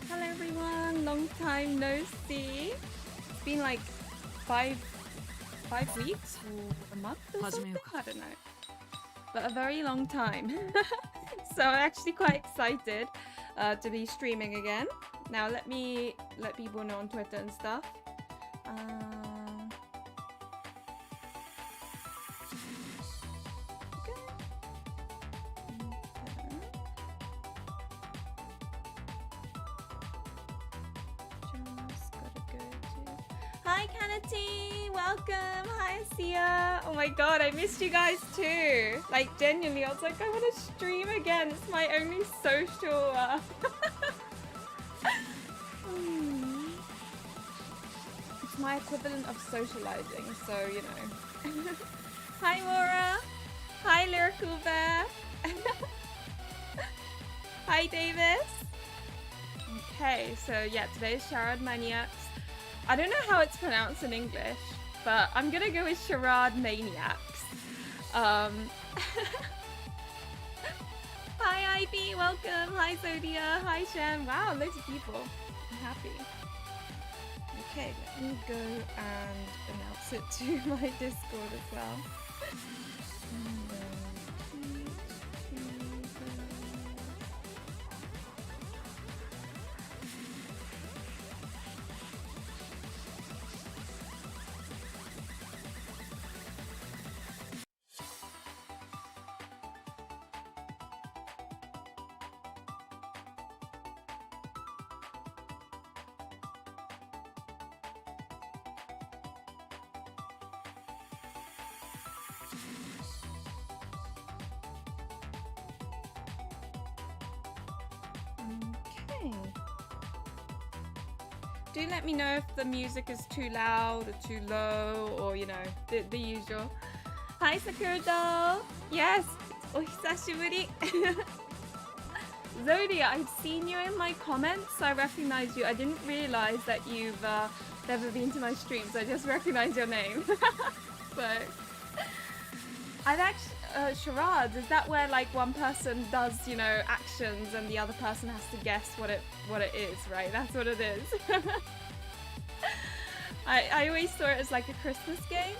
Hello everyone, long time no see. It's been like five weeks or a month or something, I don't know. But a very long time. So I'm actually quite excited to be streaming again. Now let me let people know on Twitter and stuff. Hi Kanati, welcome. Hi Sia. Oh my god, I missed you guys too. Like genuinely, I was like, I want to stream again. It's my only social. It's my equivalent of socializing, so you know. Hi Laura. Hi Lyrical Bear. Hi Davis. Okay, so yeah, today's Charade Maniacs. I don't know how it's pronounced in English, but I'm gonna go with Charade Maniacs. Hi Ivy, welcome. Hi Zodia. Hi Shem. Wow, loads of people. I'm happy. Okay, let me go and announce it to my Discord as well. Do let me know if the music is too loud or too low, or you know, the usual. Hi Sakura doll. Yes, ohisashiburi. Zodia, I've seen you in my comments, so I recognize you. I didn't realize that you've never been to my streams. I just recognize your name. But I've actually charades. Is that where like one person does, you know, actions and the other person has to guess what it is, right? That's what it is. I always saw it as like a Christmas game.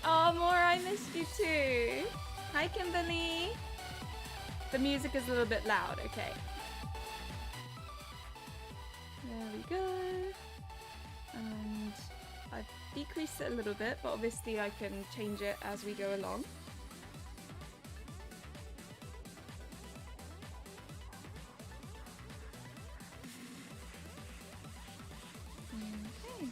Oh, Maura, I missed you too. Hi, Kimberly. The music is a little bit loud. Okay. There we go. And I've decreased it a little bit, but obviously I can change it as we go along. Okay.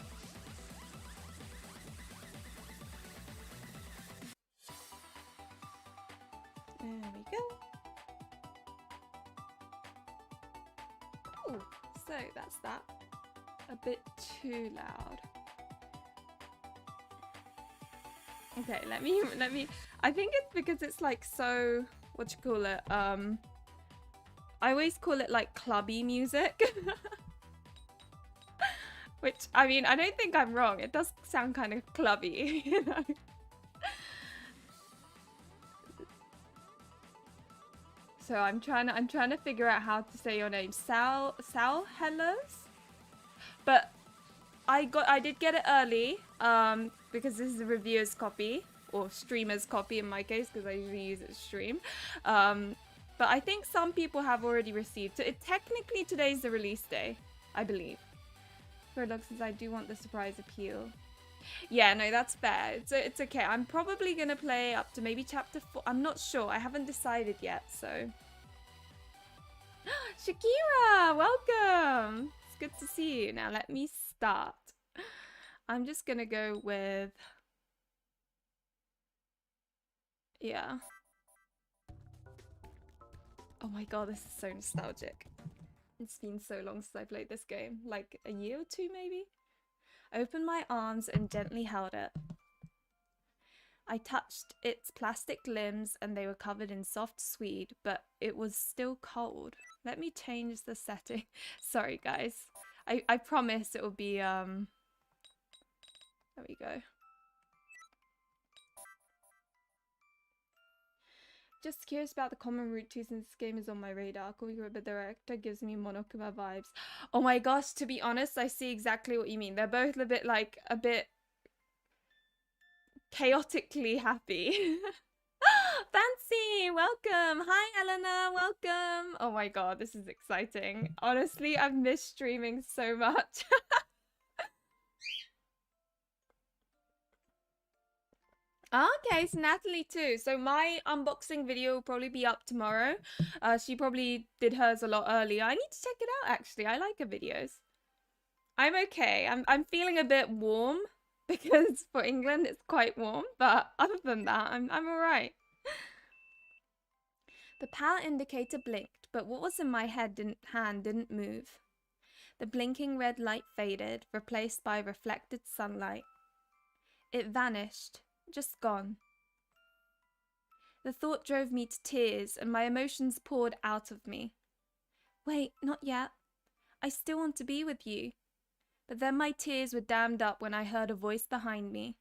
There we go. Ooh, so that's that. A bit too loud. Okay, let me I think it's because it's like so, what you call it, I always call it like clubby music. Which, I mean, I don't think I'm wrong. It does sound kind of clubby, you know. So I'm trying to figure out how to say your name. Sal Hellos? But I did get it early, because this is a reviewer's copy, or streamer's copy in my case, because I usually use it to stream. But I think some people have already received. So technically today's the release day, I believe. Prologue says I do want the surprise appeal. Yeah, no, that's fair. It's okay. I'm probably gonna play up to maybe chapter 4. I'm not sure. I haven't decided yet, so. Shakira, welcome. It's good to see you. Now let me start. I'm just gonna go with, yeah. Oh my god, this is so nostalgic. It's been so long since I played this game. Like a year or two maybe? I opened my arms and gently held it. I touched its plastic limbs and they were covered in soft swede, but it was still cold. Let me change the setting. Sorry guys. I promise it will be there we go. Just curious about the common root to since this game is on my radar. But the director gives me Monokuma vibes. Oh my gosh, to be honest, I see exactly what you mean. They're both a bit chaotically happy. Fancy, welcome. Hi, Elena, welcome. Oh my god, this is exciting. Honestly, I've missed streaming so much. Okay, so Natalie too. So my unboxing video will probably be up tomorrow. She probably did hers a lot earlier. I need to check it out actually. I like her videos. I'm okay. I'm feeling a bit warm because for England it's quite warm, but other than that, I'm alright. The power indicator blinked, but what was in my hand didn't move. The blinking red light faded, replaced by reflected sunlight. It vanished. Just gone. The thought drove me to tears, and my emotions poured out of me. Wait, not yet. I still want to be with you. But then my tears were dammed up when I heard a voice behind me.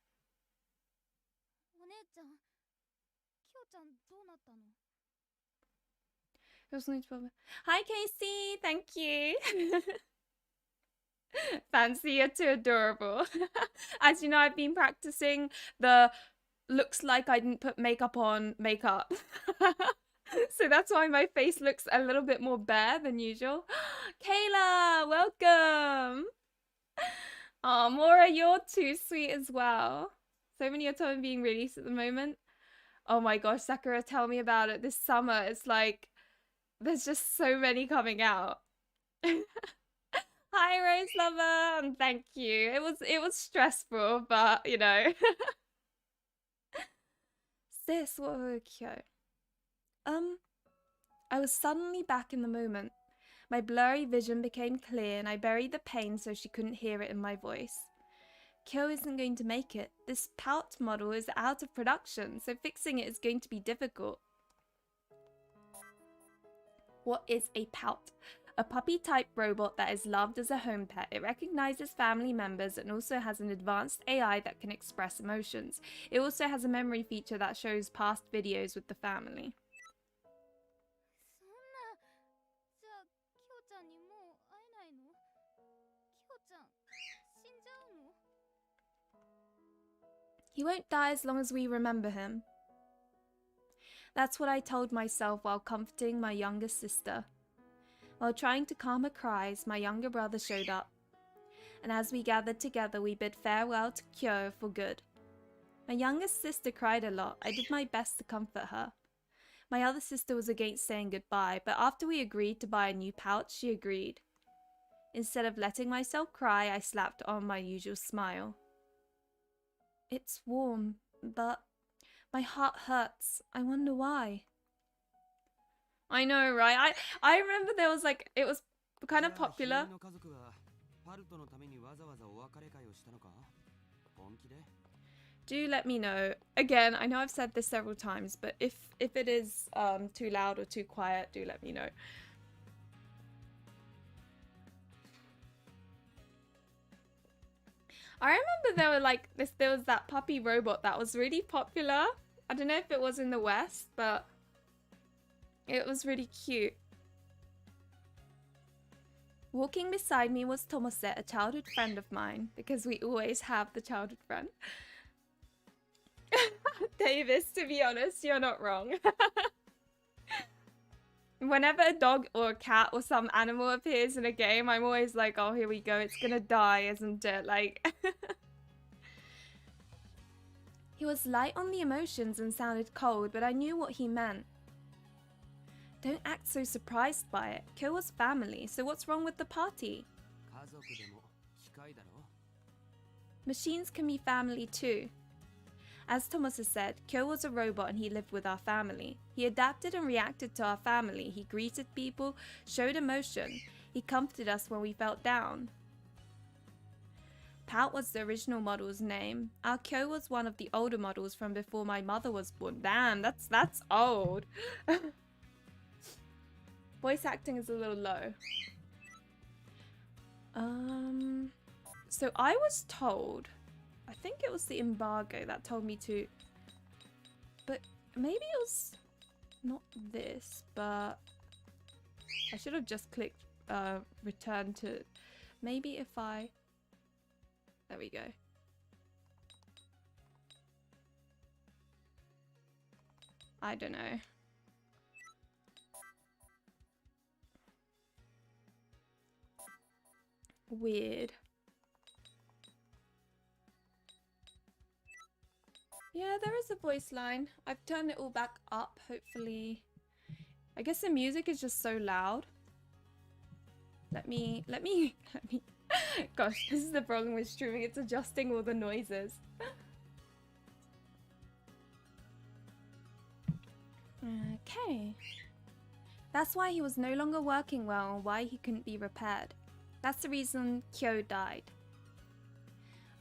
Hi, Casey. Thank you. Fancy, you're too adorable. As you know, I've been practicing the looks like I didn't put makeup on makeup. So that's why my face looks a little bit more bare than usual. Kayla, welcome. Oh, Mora, you're too sweet as well. So many otome being released at the moment. Oh my gosh, Sakura, tell me about it. This summer, it's like, there's just so many coming out. Hi, Rose Lover, and thank you. It was stressful, but you know. Sis, what were Kyo? I was suddenly back in the moment. My blurry vision became clear, and I buried the pain so she couldn't hear it in my voice. Kyo isn't going to make it. This pout model is out of production, so fixing it is going to be difficult. What is a pout? A puppy-type robot that is loved as a home pet. It recognizes family members and also has an advanced AI that can express emotions. It also has a memory feature that shows past videos with the family. He won't die as long as we remember him. That's what I told myself while comforting my younger sister. While trying to calm her cries, my younger brother showed up. And as we gathered together, we bid farewell to Kyo for good. My youngest sister cried a lot. I did my best to comfort her. My other sister was against saying goodbye, but after we agreed to buy a new pouch, she agreed. Instead of letting myself cry, I slapped on my usual smile. It's warm, but my heart hurts. I wonder why. I know, right? I remember there was like, it was kind of popular. Do let me know. Again, I know I've said this several times, but if it is too loud or too quiet, do let me know. I remember there was that puppy robot that was really popular. I don't know if it was in the West, but it was really cute. Walking beside me was Tomose, a childhood friend of mine, because we always have the childhood friend. Davis, to be honest, you're not wrong. Whenever a dog or a cat or some animal appears in a game, I'm always like, oh, here we go, it's gonna die, isn't it? Like... He was light on the emotions and sounded cold, but I knew what he meant. Don't act so surprised by it. Kyo was family, so what's wrong with the party? Machines can be family too. As Tomasa said, Kyo was a robot and he lived with our family. He adapted and reacted to our family. He greeted people, showed emotion. He comforted us when we felt down. Pout was the original model's name. Our Kyo was one of the older models from before my mother was born. Damn, that's old. Voice acting is a little low. So I was told, I think it was the embargo that told me to, but maybe it was, not this, but I should have just clicked return to... Maybe if I... There we go. I don't know. Weird. Yeah, there is a voice line. I've turned it all back up, hopefully. I guess the music is just so loud. Let me... Gosh, this is the problem with streaming. It's adjusting all the noises. Okay. That's why he was no longer working well and why he couldn't be repaired. That's the reason Kyo died.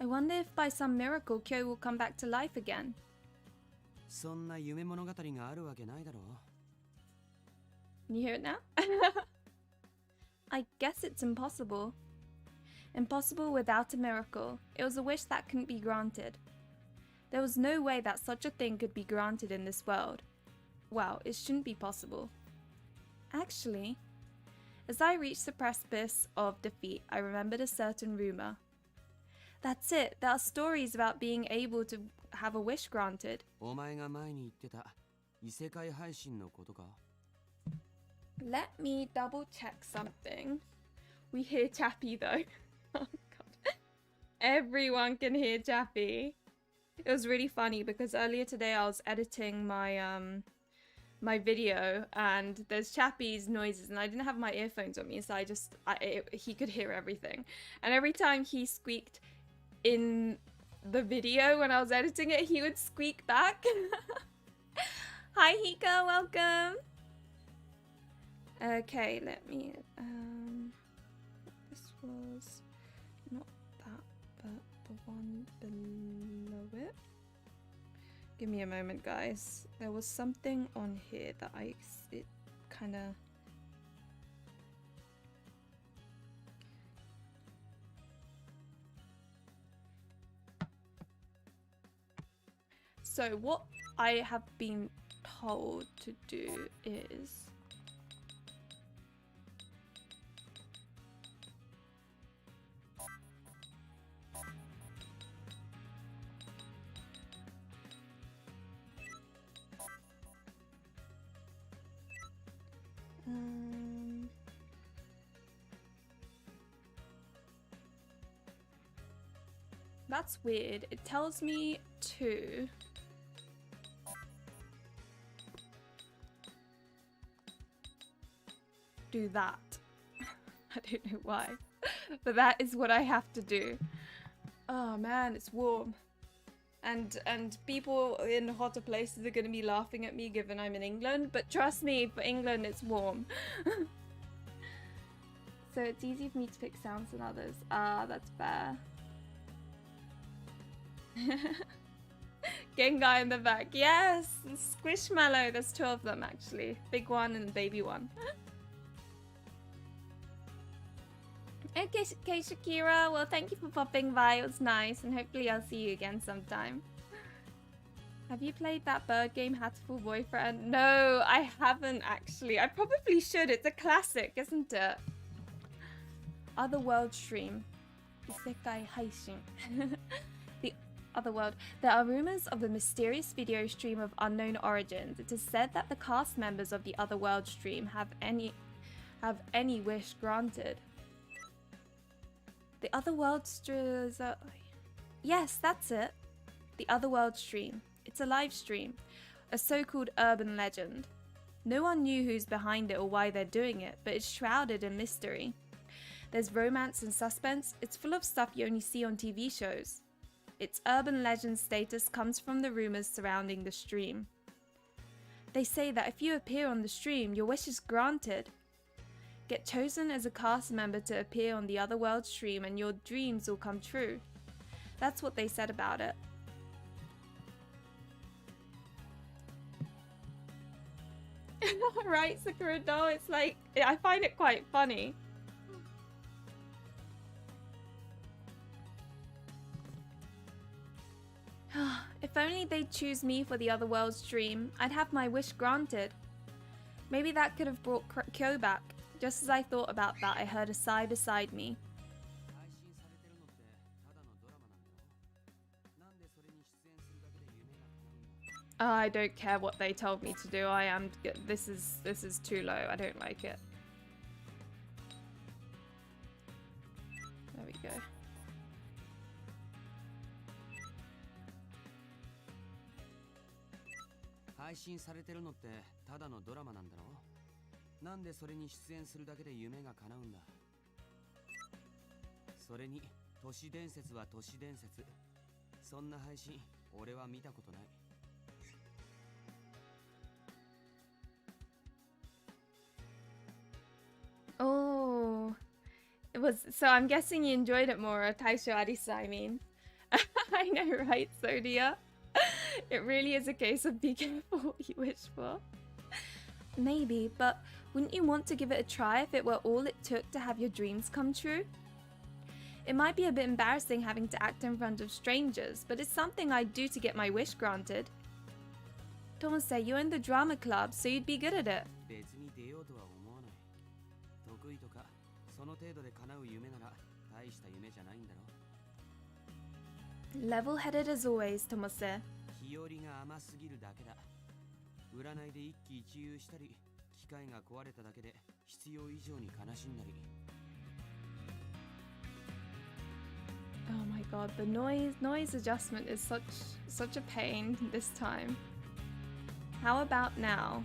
I wonder if by some miracle Kyo will come back to life again. Can you hear it now? I guess it's impossible. Impossible without a miracle. It was a wish that couldn't be granted. There was no way that such a thing could be granted in this world. Wow, it shouldn't be possible. Actually, as I reached the precipice of defeat, I remembered a certain rumor. That's it, there are stories about being able to have a wish granted. Let me double check something. We hear Chappie though. Oh god. Everyone can hear Chappie. It was really funny because earlier today I was editing my my video and there's Chappie's noises and I didn't have my earphones on me, so he could hear everything. And every time he squeaked in the video when I was editing it, he would squeak back. Hi Hika, welcome. Okay, let me this was not that, but the one below it. Give me a moment, guys. There was something on here that it kind of... So what I have been told to do is... That's weird. It tells me to... do that. I don't know why. But that is what I have to do. Oh man, it's warm. And people in hotter places are going to be laughing at me given I'm in England. But trust me, for England it's warm. So it's easy for me to pick sounds than others. Ah, that's fair. Gengar in the back. Yes! Squishmallow. There's two of them actually. Big one and baby one. Okay, Shakira. Well, thank you for popping by. It was nice, and hopefully I'll see you again sometime. Have you played that bird game, Hatful Boyfriend? No, I haven't actually. I probably should. It's a classic, isn't it? Otherworld stream. Isekai Haishin. The Otherworld. There are rumors of a mysterious video stream of unknown origins. It is said that the cast members of the Otherworld stream have any wish granted. The Otherworld stream. Yes, that's it. The Otherworld stream. It's a live stream. A so-called urban legend. No one knew who's behind it or why they're doing it, but it's shrouded in mystery. There's romance and suspense. It's full of stuff you only see on TV shows. Its urban legend status comes from the rumors surrounding the stream. They say that if you appear on the stream, your wish is granted. Get chosen as a cast member to appear on the Otherworld stream and your dreams will come true. That's what they said about it. Right, Sakura doll, it's like, I find it quite funny. If only they'd choose me for the Otherworld stream, I'd have my wish granted. Maybe that could have brought Kyo back. Just as I thought about that, I heard a sigh beside me. I don't care what they told me to do. This is too low. I don't like it. There we go. 配信されてるのってただのドラマなんだろう。なんでそれに出演するだけで夢が叶うんだ。それに都市伝説は都市伝説。そんな配信俺は見たことない。Oh, it was so. I'm guessing you enjoyed it more, Taisho Arisa. I mean, I know, right, Sodia? It really is a case of be careful what you wish for. Maybe, but wouldn't you want to give it a try if it were all it took to have your dreams come true? It might be a bit embarrassing having to act in front of strangers, but it's something I'd do to get my wish granted. Tomose, you're in the drama club, so you'd be good at it. Level-headed as always, Tomose. Oh my god, the noise adjustment is such a pain this time. How about now?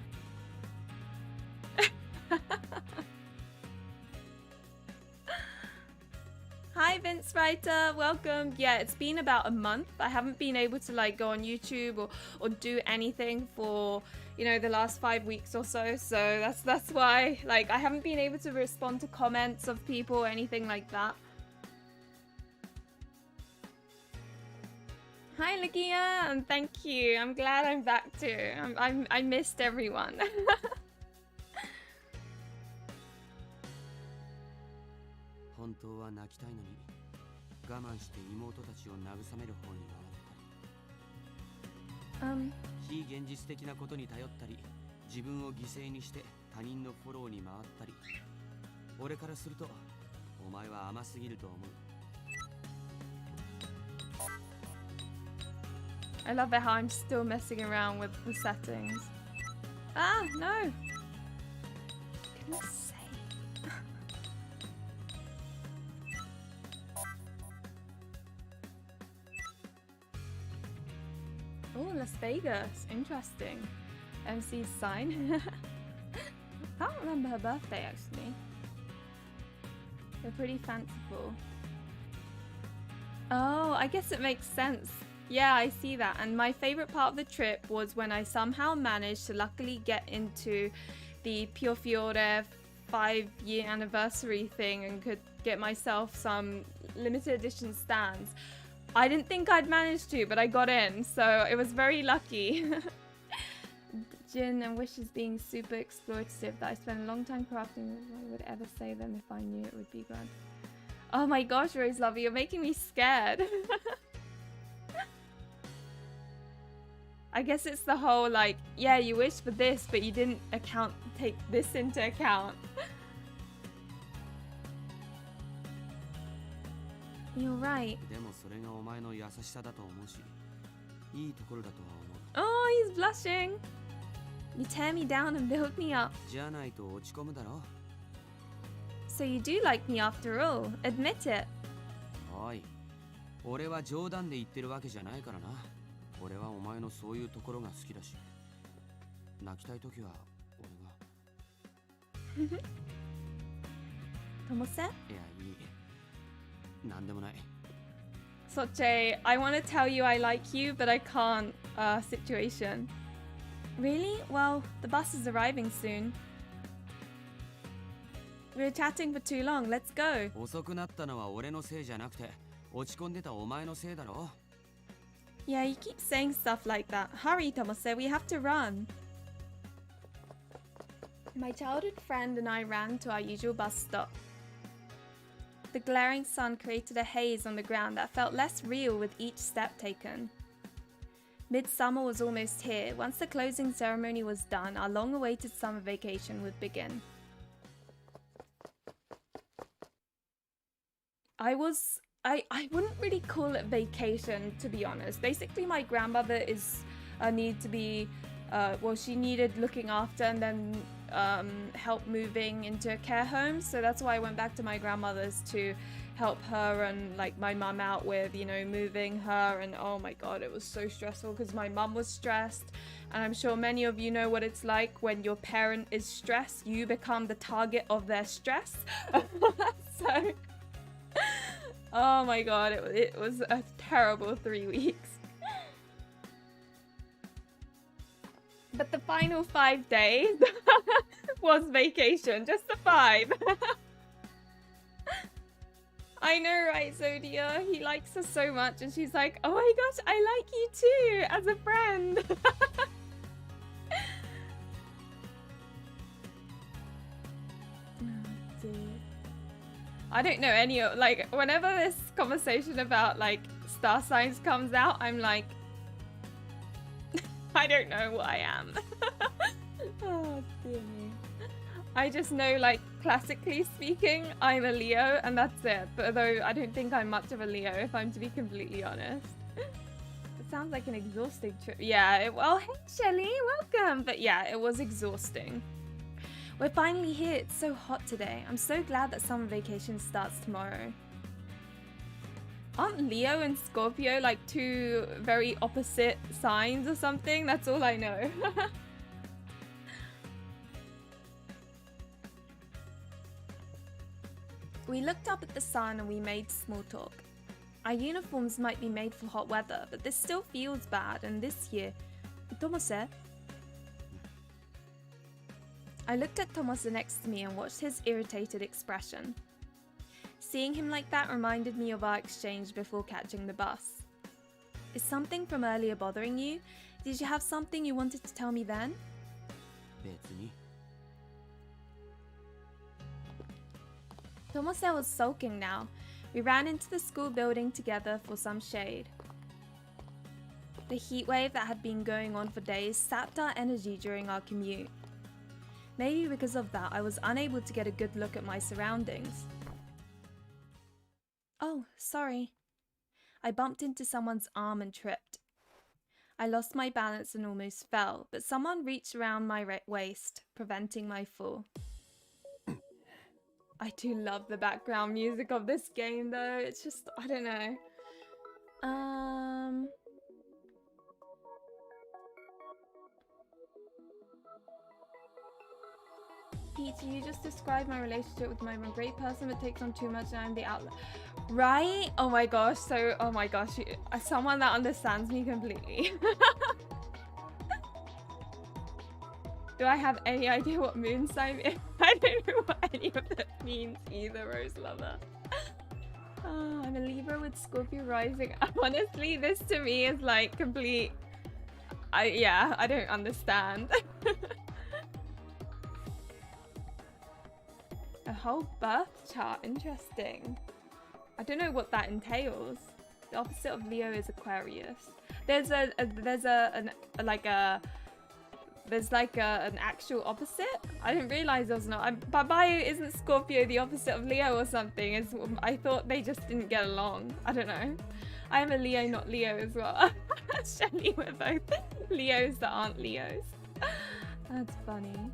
Hi Vince Writer, welcome. Yeah, it's been about a month. I haven't been able to like go on YouTube or do anything for, you know, the last 5 weeks or so. So that's why like I haven't been able to respond to comments of people or anything like that. Hi Lagia, and thank you. I'm glad I'm back too. I missed everyone. I love it how I'm still messing around with the settings. Ah, no! Goodness sake. Oh, Las Vegas. Interesting. MC's sign. I can't remember her birthday, actually. They're pretty fanciful. Oh, I guess it makes sense. Yeah, I see that. And my favorite part of the trip was when I somehow managed to luckily get into the Pure Fiore 5-year anniversary thing and could get myself some limited edition stands. I didn't think I'd managed to, but I got in, so it was very lucky. Jin and Wishes being super exploitative that I spent a long time crafting. I would ever say them if I knew it would be grand. Oh my gosh, Rose Lover, you're making me scared. I guess it's the whole like, yeah, you wished for this, but you didn't take this into account. You're right. Oh, he's blushing. You tear me down and build me up. So you do like me after all. Admit it. Tomose? Soche, I want to tell you I like you, but I can't, situation. Really? Well, the bus is arriving soon. We were chatting for too long, let's go. Yeah, you keep saying stuff like that. Hurry, Tomose, we have to run. My childhood friend and I ran to our usual bus stop. The glaring sun created a haze on the ground that felt less real with each step taken. Midsummer was almost here. Once the closing ceremony was done, our long-awaited summer vacation would begin. I wouldn't really call it vacation, to be honest. Basically, my grandmother is need to be well, she needed looking after and then help moving into a care home, so that's why I went back to my grandmother's to help her and like my mum out with, you know, moving her. And oh my god, it was so stressful because my mum was stressed, and I'm sure many of you know what it's like when your parent is stressed, you become the target of their stress. So oh my god, it was a terrible 3 weeks. But the final 5 days was vacation, just the 5. I know, right, Zodia? He likes her so much, and she's like, oh my gosh, I like you too, as a friend. Oh, dear. I don't know any, like, whenever this conversation about, like, star signs comes out, I'm like, I don't know what I am. Oh, dear me. I just know, like, classically speaking, I'm a Leo, and that's it. But although I don't think I'm much of a Leo, if I'm to be completely honest. It sounds like an exhausting trip. Yeah, well, hey, Shelly, welcome. But yeah, it was exhausting. We're finally here. It's so hot today. I'm so glad that summer vacation starts tomorrow. Aren't Leo and Scorpio like two very opposite signs or something? That's all I know. We looked up at the sun and we made small talk. Our uniforms might be made for hot weather, but this still feels bad, and this year... Tomose? I looked at Tomose next to me and watched his irritated expression. Seeing him like that reminded me of our exchange before catching the bus. Is something from earlier bothering you? Did you have something you wanted to tell me then? Tomose was sulking now. We ran into the school building together for some shade. The heat wave that had been going on for days sapped our energy during our commute. Maybe because of that, I was unable to get a good look at my surroundings. Oh, sorry. I bumped into someone's arm and tripped. I lost my balance and almost fell, but someone reached around my waist, preventing my fall. I do love the background music of this game though, it's just, I don't know. Pete, you just described my relationship with my great person that takes on too much and I'm the outlet. Right? Oh my gosh, so, oh my gosh, someone that understands me completely. Do I have any idea what moon sign is? I don't know what any of that means either, Rose Lover. Oh, I'm a Libra with Scorpio rising. Honestly, this to me is like complete... I don't understand. A whole birth chart, interesting. I don't know what that entails. The opposite of Leo is Aquarius. There's an actual opposite. I didn't realize there was not. Babayu isn't Scorpio the opposite of Leo or something? I thought they just didn't get along. I don't know. I am a Leo, not Leo as well. Shelly, we're both Leos that aren't Leos. That's funny.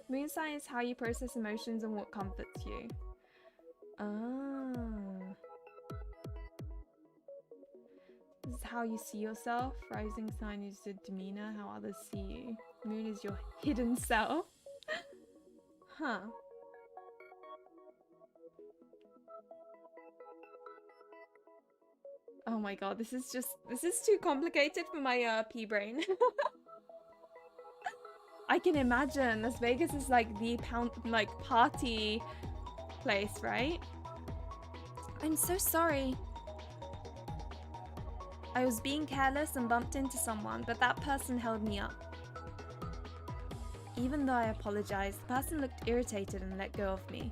Moon sign is how you process emotions and what comforts you. Ah. This is how you see yourself. Rising sign is your demeanor, how others see you. Moon is your hidden self. Huh. Oh my god, this is too complicated for my pea brain. I can imagine Las Vegas is like the party place, right? I'm so sorry. I was being careless and bumped into someone, but that person held me up. Even though I apologized, the person looked irritated and let go of me.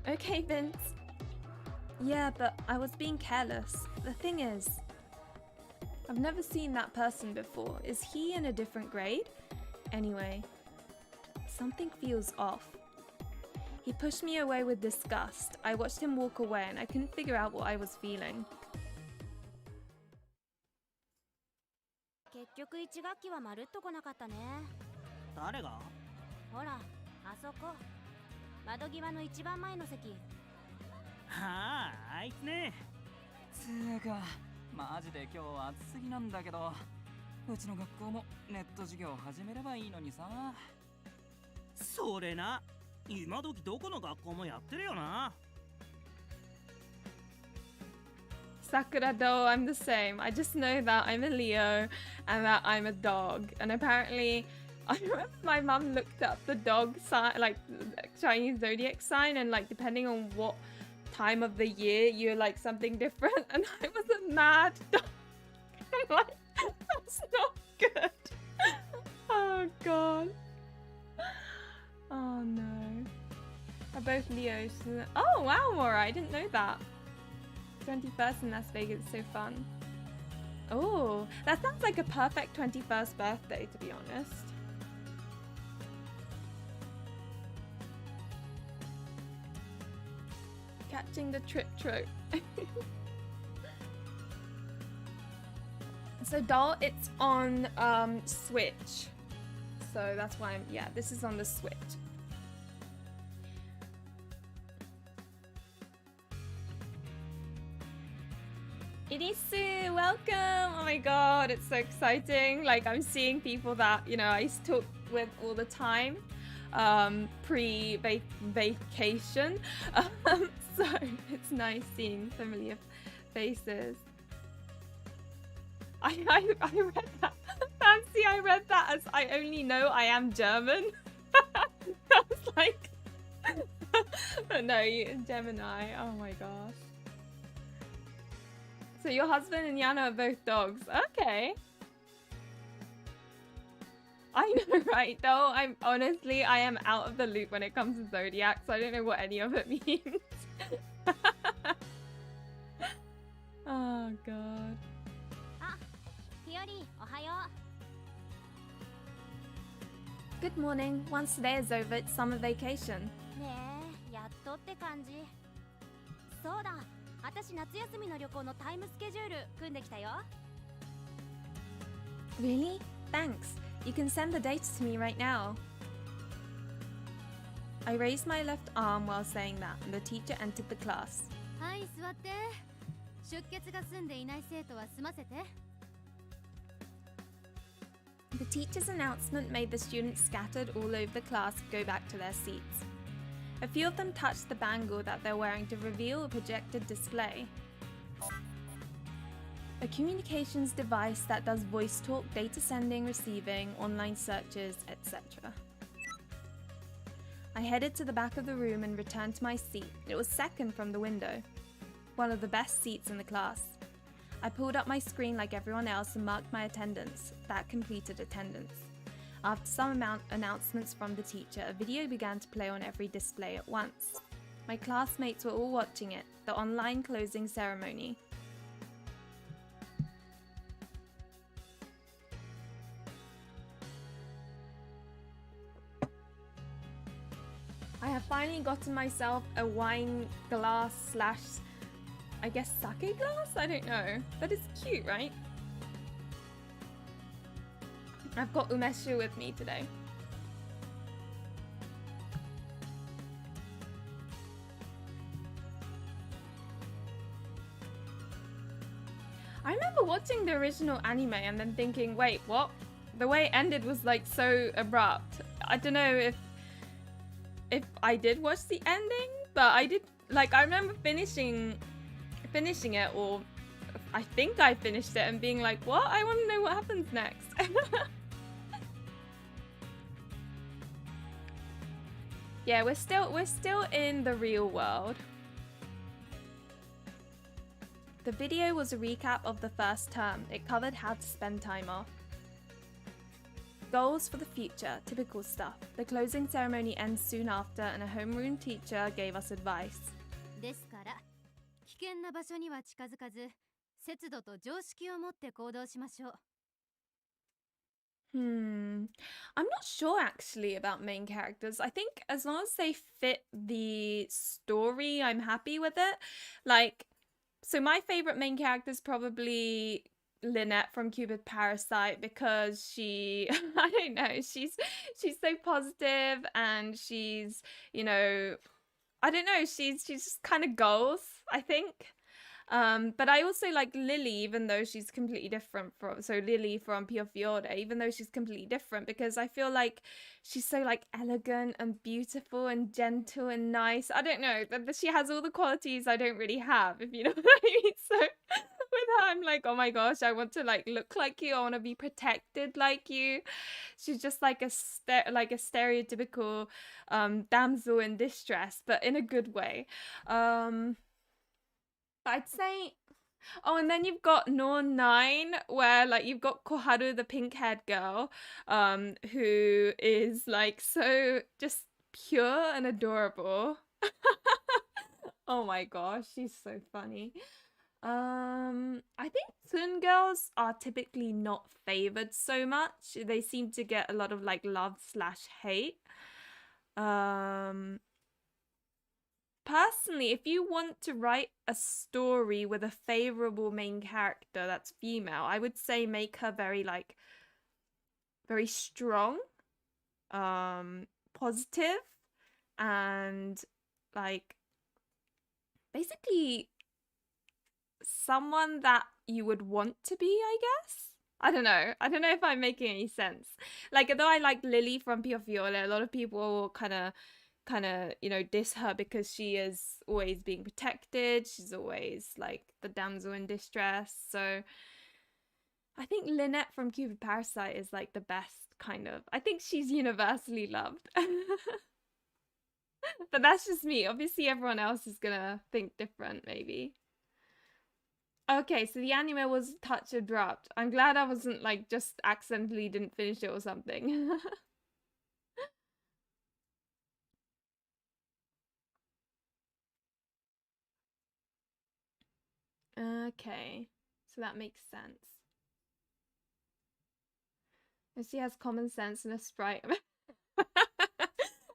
Okay, Vince. Yeah, but I was being careless. The thing is, I've never seen that person before. Is he in a different grade? Anyway, something feels off. He pushed me away with disgust. I watched him walk away and I couldn't figure out what I was feeling. 結局1学期はまるっと来なかったね。誰が？ほら、あそこ。窓際の一番前の席。ああ、あいつね。つーか、マジで今日暑すぎなんだけど、うちの学校もネット授業始めればいいのにさ。それな、今時どこの学校もやってるよな。Sakura do, I'm the same. I just know that I'm a Leo and that I'm a dog. And apparently, I remember my mum looked up the dog sign, like Chinese zodiac sign, and like depending on what time of the year, you're like something different. And I was a mad dog. I'm like, that's not good. Oh god. Oh no. Are both Leos. Oh wow, Maura, I didn't know that. 21st in Las Vegas is so fun. Oh, that sounds like a perfect 21st birthday, to be honest. Catching the trip trope. So doll, it's on Switch. So that's why yeah, this is on the Switch. Irisu, welcome! Oh my god, it's so exciting. Like, I'm seeing people that, you know, I used to talk with all the time, pre-vacation. So it's nice seeing familiar faces. I read that. Fancy, I read that as I only know I am German. I was like, no, Gemini. Oh my gosh. So your husband and Yana are both dogs. Okay. I know, right? Though I'm honestly, I am out of the loop when it comes to zodiac, so I don't know what any of it means. Oh god. Good morning. Once today is over, it's summer vacation. ねえ、やっとって感じ。そうだ、私夏休みの旅行のタイムスケジュール組んできたよ。Really? Thanks. You can send the dates to me right now. I raised my left arm while saying that, and the teacher entered the class. はい、座って。出欠が済んでいない生徒は済ませて。The teacher's announcement made the students scattered all over the class go back to their seats. A few of them touched the bangle that they're wearing to reveal a projected display. A communications device that does voice talk, data sending, receiving, online searches, etc. I headed to the back of the room and returned to my seat. It was second from the window. One of the best seats in the class. I pulled up my screen like everyone else and marked my attendance. That completed attendance. After some announcements from the teacher, a video began to play on every display at once. My classmates were all watching it, the online closing ceremony. I have finally gotten myself a wine glass slash, I guess, sake glass? I don't know. But it's cute, right? I've got umeshu with me today. I remember watching the original anime and then thinking, wait, what? The way it ended was like so abrupt. I don't know if I did watch the ending, but I did, like, I remember finishing it, or I think I finished it and being like, what? I want to know what happens next. Yeah, we're still in the real world. The video was a recap of the first term. It covered how to spend time off. Goals for the future, typical stuff. The closing ceremony ends soon after, and a homeroom teacher gave us advice. ですから危険な場所には近づかず節度と常識を持って行動しましょう。I'm not sure actually about main characters. I think as long as they fit the story, I'm happy with it. Like, so my favorite main character is probably Lynette from Cupid Parasite because she, I don't know, she's so positive and she's, you know, I don't know, she's just kind of goals, I think. But I also like Lily, even though she's completely different from, so Lily from Pio Fiore, even though she's completely different, because I feel like she's so like elegant and beautiful and gentle and nice. I don't know, but she has all the qualities I don't really have, if you know what I mean. So with her, I'm like, oh my gosh, I want to like look like you. I want to be protected like you. She's just like a stereotypical damsel in distress, but in a good way. I'd say, oh, and then you've got No 9, where like you've got Koharu, the pink-haired girl, who is like so just pure and adorable. Oh my gosh, she's so funny. I think Tsun girls are typically not favored so much. They seem to get a lot of like love/hate. Personally, if you want to write a story with a favorable main character that's female, I would say make her very strong, positive, and like basically someone that you would want to be, I guess. I don't know if I'm making any sense. Like, although I like Lily from Pio Fiore, a lot of people kind of you know diss her because she is always being protected, she's always like the damsel in distress. So I think Lynette from Cupid Parasite is like the best kind of, I think she's universally loved. But that's just me, obviously everyone else is gonna think different maybe. Okay, so the anime was touch abrupt. I'm glad I wasn't like just accidentally didn't finish it or something. Okay, so that makes sense. And she has common sense and a sprite.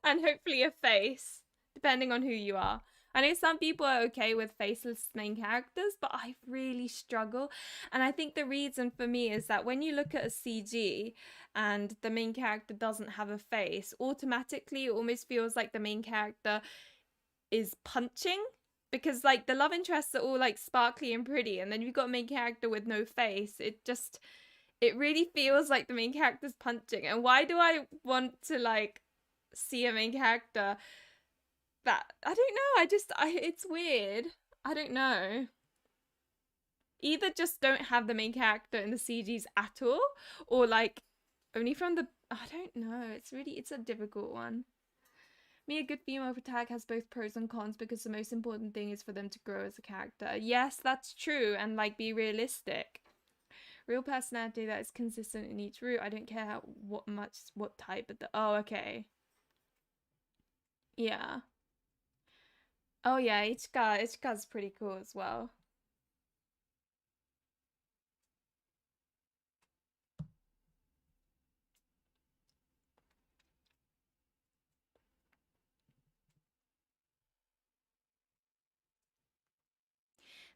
And hopefully a face, depending on who you are. I know some people are okay with faceless main characters, but I really struggle. And I think the reason for me is that when you look at a CG and the main character doesn't have a face, automatically it almost feels like the main character is punching. Because like the love interests are all like sparkly and pretty, and then you've got a main character with no face. It really feels like the main character's punching. And why do I want to like see a main character that, I don't know, it's weird. I don't know. Either just don't have the main character in the CGs at all, or like only from the, I don't know. It's a difficult one. A good female protagonist has both pros and cons because the most important thing is for them to grow as a character. Yes, that's true, and like be realistic. Real personality that is consistent in each route. I don't care what type, but oh, okay. Yeah. Oh yeah, Ichika's pretty cool as well.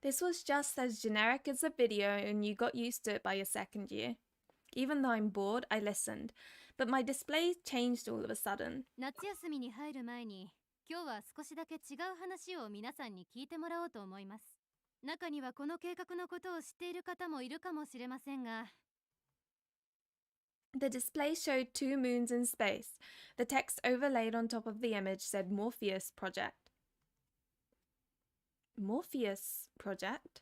This was just as generic as a video and you got used to it by your second year. Even though I'm bored, I listened. But my display changed all of a sudden. 夏休みに入る前に今日は少しだけ違う話を皆さんに聞いてもらおうと思います。中にはこの計画のことを知っている方もいるかもしれませんが。The display showed 2 moons in space. The text overlaid on top of the image said Morpheus Project. Morpheus Project?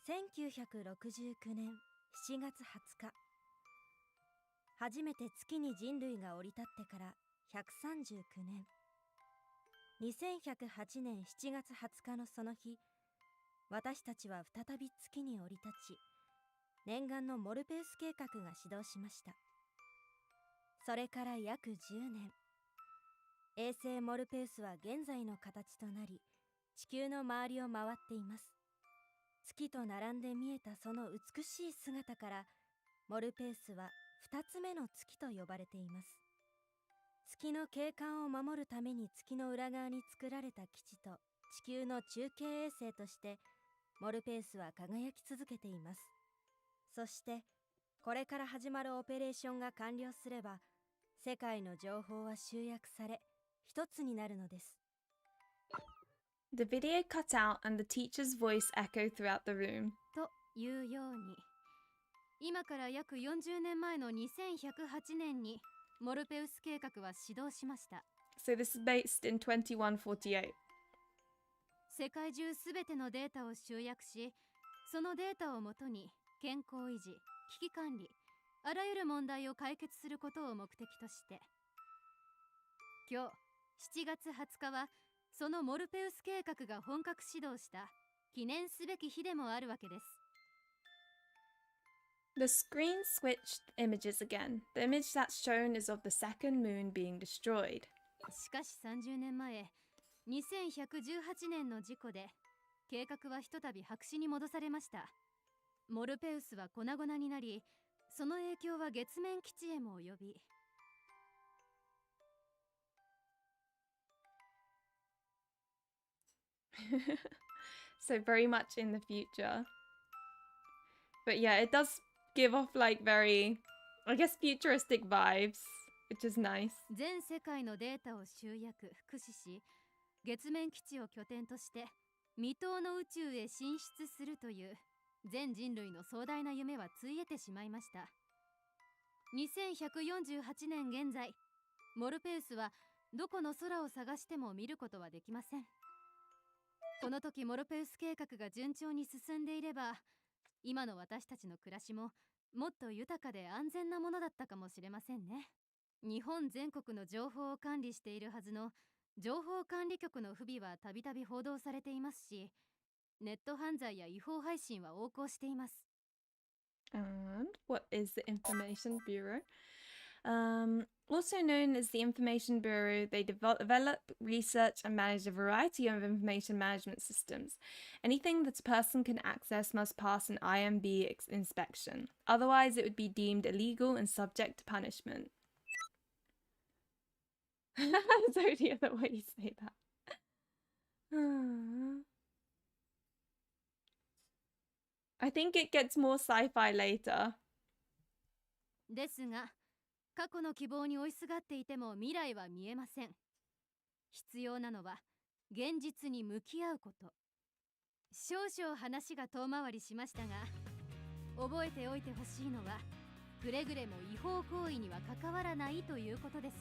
1969年7月20日、初めて月に人類が降り立ってから139年。2108年7月20日のその日、私たちは再び月に降り立ち、念願のモルペウス計画が始動しました。それから約10年、衛星モルペウスは現在の形となり、地球の周りを回っています。月と並んで見えたその美しい姿から、モルペウスは2つ目の月と呼ばれています。月の景観を守るために月の裏側に作られた基地と地球の中継衛星として、モルペウスは輝き続けています。そして、これから始まるオペレーションが完了すれば、世界の情報は集約され、一つになるのです。The video cut out and the teacher's voice echoed throughout the room. というように、今から約40年前の2108年にモルペウス計画は始動しました。So this is based in 2148. 世界中すべてのデータを集約し、そのデータをもとに健康維持、危機管理、あらゆる問題を解決することを目的として、今日7月20日はそのモルペウス計画が本格始動した記念すべき日でもあるわけです。The screen switched images again. The image that's shown is of the second moon being destroyed. しかし30年前、2118年の事故で計画はひとたび白紙に戻されました。モルペウスは粉々になり、その影響は月面基地へも及び、So very much in the future. But yeah, it does give off like very, I guess, futuristic vibes, which is nice. 全世界のデータを集約、駆使し、月面基地を拠点として未踏の宇宙へ進出するという全人類の壮大な夢はついえてしまいました。2148年現在、モルペウスはどこの空を探しても見ることはできません。この時モルペウス計画が順調に進んでいれば、今の私たちの暮らしももっと豊かで安全なものだったかもしれませんね。日本全国の情報を管理しているはずの情報管理局の不備はたびたび報道されていますし、ネット犯罪や違法配信は横行しています。And what is the Information Bureau? Also known as the Information Bureau, they develop, research, and manage a variety of information management systems. Anything that a person can access must pass an IMB inspection. Otherwise, it would be deemed illegal and subject to punishment. That's only the way you say that. I think it gets more sci-fi later. ですが、過去の希望に追いすがっていても未来は見えません。必要なのは現実に向き合うこと。少々話が遠回りしましたが、覚えておいてほしいのは、くれぐれも違法行為には関わらないということです。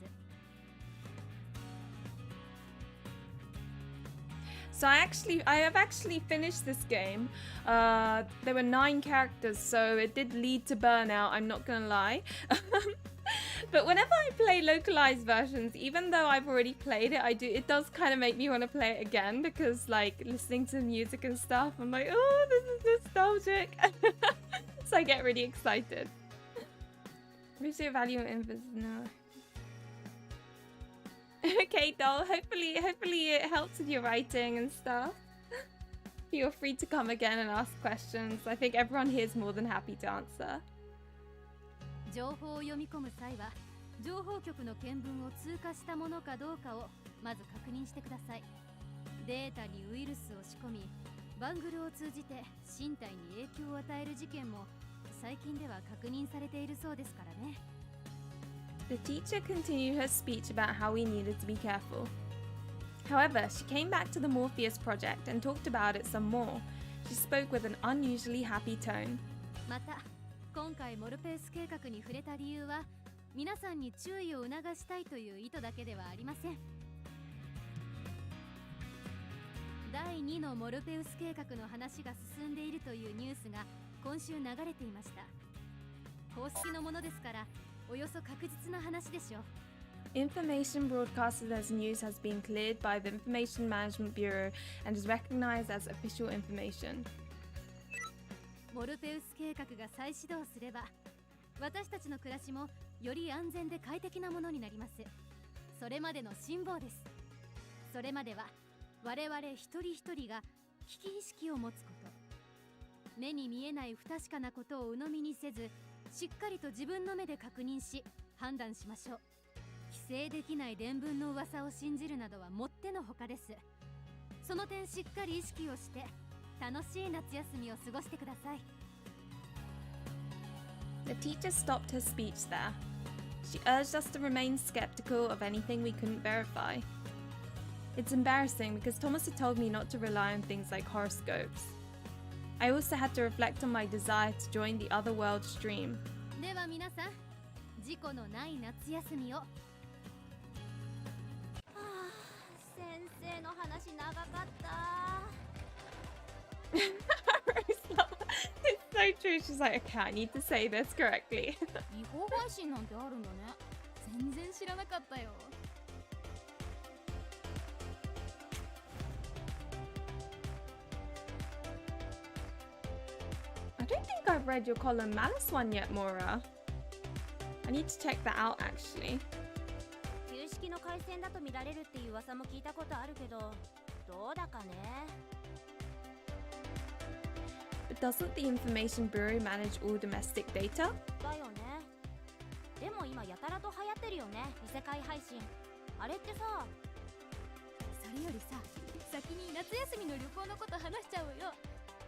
So I have actually finished this game. There were 9 characters, so it did lead to burnout, I'm not gonna lie. But whenever I play localized versions, even though I've already played it, it does kind of make me want to play it again, because like listening to the music and stuff, I'm like, oh, this is nostalgic. So I get really excited. Research value and no. Okay, doll. Hopefully it helps with your writing and stuff. Feel free to come again and ask questions. I think everyone here is more than happy to answer. 情報を読み込む際は、情報局の見聞を通過したものかどうかをまず確認してください。データにウイルスを仕込み、バングルを通じて身体に影響を与える事件も最近では確認されているそうですからね。The teacher continued her speech about how we needed to be careful. However, she came back to the Morpheus project and talked about it some more. She spoke with an unusually happy tone. また、今回モルペウス計画に触れた理由は、皆さんに注意を促したいという意図だけではありません。第2のモルペウス計画の話が進んでいるというニュースが今週流れていました。公式のものですから、およそ確実な話でしょう。Information broadcasted as news has been cleared by the Information Management Bureau and is recognized as official information. モルペウス計画が再始動すれば、私たちの暮らしもより安全で快適なものになります。それまでの辛抱です。それまでは我々一人一人が危機意識を持つこと、目に見えない不確かなことを鵜呑みにせず、しっかりと自分の目で確認し判断しましょう。規制できない伝聞の噂を信じるなどはもってのほかです。その点しっかり意識をして楽しい夏休みを過ごしてください。 The teacher stopped her speech there. She urged us to remain skeptical of anything we couldn't verify. It's embarrassing because Thomas had told me not to rely on things like horoscopes. I also had to reflect on my desire to join the other world stream. では皆さん、事故のない夏休みを。先生の話長かった。It's so true. She's like, okay, I need to say this correctly. 違法配信なんてあるんだね。全然知らなかったよ。I don't think I've read your column Malice one yet, Mora. I need to check that out actually. 旧式の回線だと見られるっていう噂も聞いたことあるけど、どうだかね。But doesn't the Information Bureau manage all domestic data? だよね。でも今やたらと流行ってるよね、異世界配信。あれってさ。それよりさ、先に夏休みの旅行のこと話しちゃうよ。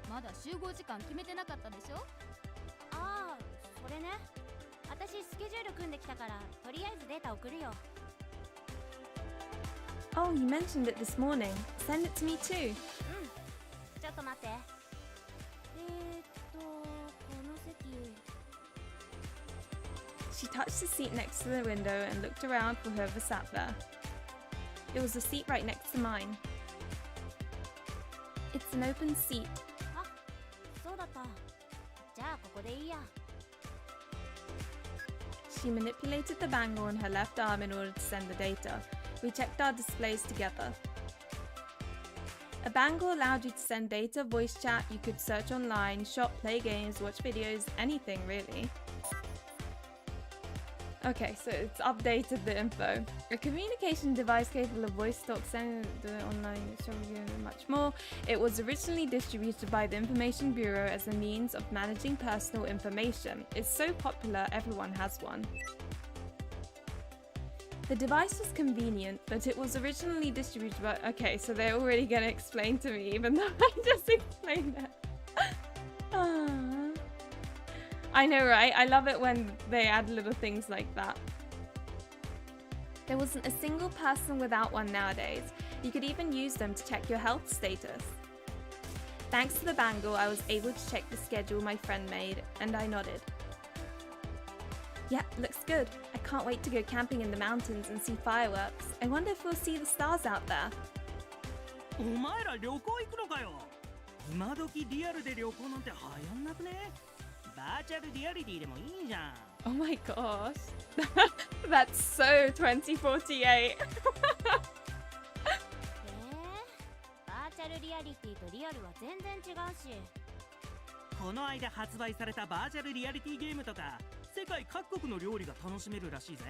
まだ集合時間決めてなかったでしょ。ああ、それね。私スケジュール組んできたから、とりあえずデータ送るよ。Oh, you mentioned it this morning. Send it to me too. ちょっと待って。この席。She touched the seat next to the window and looked around for whoever sat there. It was a seat right next to mine. It's an open seat. あ、そうだった。じゃあここでいいや。She manipulated the bangle on her left arm in order to send the data. We checked our displays together. A bangle allowed you to send data, voice chat, you could search online, shop, play games, watch videos, anything really. Okay, so it's updated the info. A communication device capable of voice talk, sending online, showing you much more. It was originally distributed by the Information Bureau as a means of managing personal information. It's so popular, everyone has one. The device was convenient, but it was originally distributed by... Okay, so they're already gonna explain to me, even though I just explained it. I know, right? I love it when they add little things like that. There wasn't a single person without one nowadays. You could even use them to check your health status. Thanks to the bangle, I was able to check the schedule my friend made, and I nodded. Yeah, looks good. I can't wait to go camping in the mountains and see fireworks. I wonder if we'll see the stars out there. お前ら旅行行くのかよ。今時リアルで旅行なんて流行んなくね。バーチャルリアリティでもいいじゃん。Oh my gosh. That's so 2048. バーチャルリアリティとリアルは全然違うし。この間発売されたバーチャルリアリティゲームとか、世界各国の料理が楽しめるらしいぜ。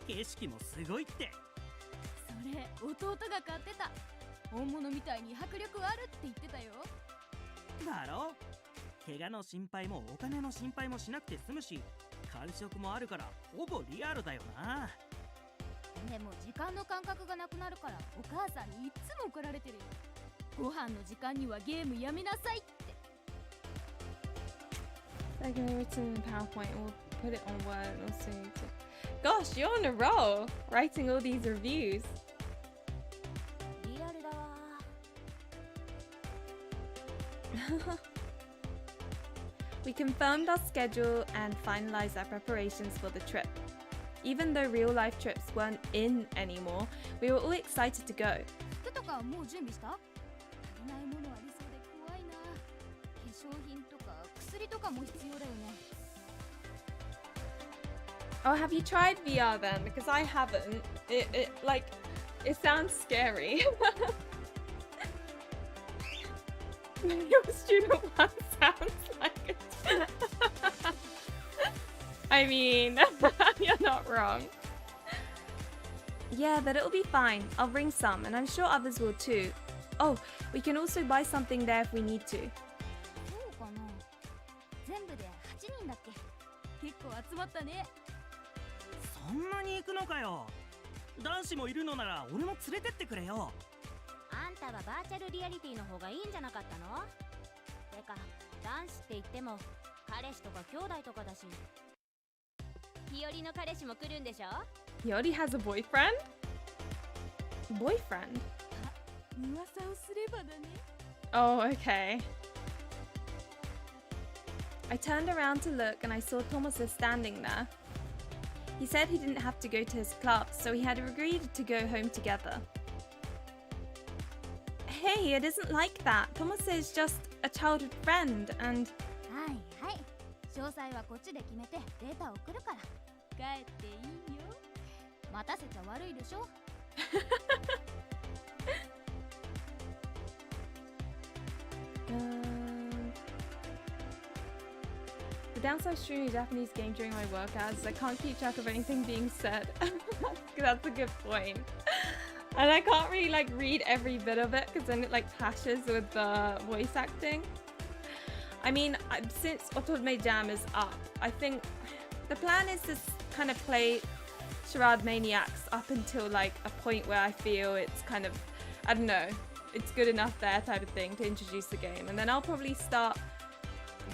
景色もすごいって。それ弟が買ってた。本物みたいに迫力あるって言ってたよ。だろ？怪我の心配もお金の心配もしなくて済むし、感触もあるからほぼリアルだよな。でも時間の感覚がなくなるからお母さんにいつも怒られてるよ。ご飯の時間にはゲームやめなさいって。They're gonna written in PowerPoint. We'll put it on Word and also YouTube. Gosh, you're on a roll, writing all these reviews. リアルだわ。We confirmed our schedule and finalized our preparations for the trip. Even though real-life trips weren't in anymore, we were all excited to go. 服とかもう準備した？足りないものありそうで怖いな。化粧品とか薬とかも必要だよね。Oh, have you tried VR then? Because I haven't. It sounds scary. Your student one sounds like I mean, you're not wrong. Yeah, but it'll be fine. I'll bring some, and I'm sure others will too. Oh, we can also buy something there if we need to. そうかな。全部で8人だっけ。結構集まったね。そんなに行くのかよ。男子もいるのなら俺も連れてってくれよ。あんたはバーチャルリアリティの方がいいんじゃなかったの？てか、男子って言っても彼氏とか兄弟とかだし。日和の彼氏も来るんでしょ？ He already has a boyfriend? Boyfriend? 噂をすればだね。 Oh, okay. I turned around to look and I saw Tomasa standing there. He said he didn't have to go to his club, so he had agreed to go home together. Hey, it isn't like that. Tomasa is just a childhood friend and... はいはい。詳細はこっちで決めてデータを送るから。帰っていいよ。待たせちゃ悪いでしょ。The downside of streaming a Japanese game during my work hours is I can't keep track of anything being said. That's a good point. And I can't really like read every bit of it because then it like clashes with the voice acting. I mean, since Otome Jam is up, I think the plan is to kind of play Charade Maniacs up until like a point where I feel it's kind of, I don't know, it's good enough there type of thing to introduce the game. And then I'll probably start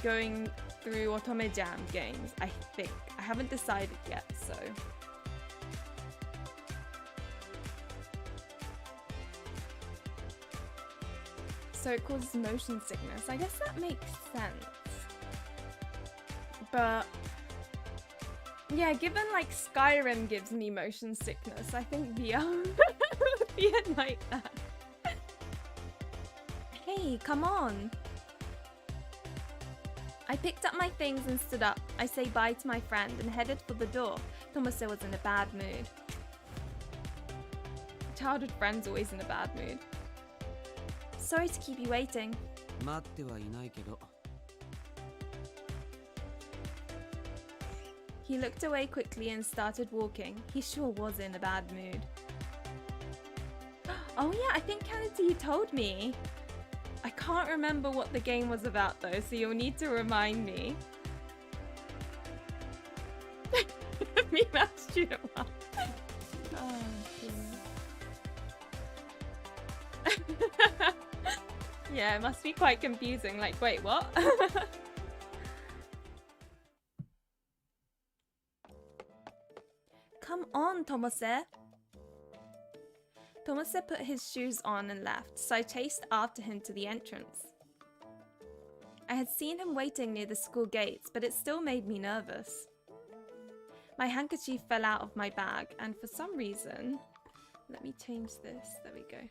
going through Otome Jam games, I think. I haven't decided yet, so... So it causes motion sickness. I guess that makes sense. But... yeah, given like Skyrim gives me motion sickness, I think VR would be a nightmare. Hey, come on! I picked up my things and stood up. I say bye to my friend and headed for the door. Tomasa was in a bad mood. Childhood friend's always in a bad mood. Sorry to keep you waiting. 待ってはいないけど。 He looked away quickly and started walking. He sure was in a bad mood. Oh yeah, I think Kennedy, you told me. I can't remember what the game was about though, so you'll need to remind me. Me matched you at once. Oh dear. Yeah, it must be quite confusing. Like, wait, what? Come on, Tomase. Tomase put his shoes on and left, so I chased after him to the entrance. I had seen him waiting near the school gates, but it still made me nervous. My handkerchief fell out of my bag, and for some reason... Let me change this. There we go.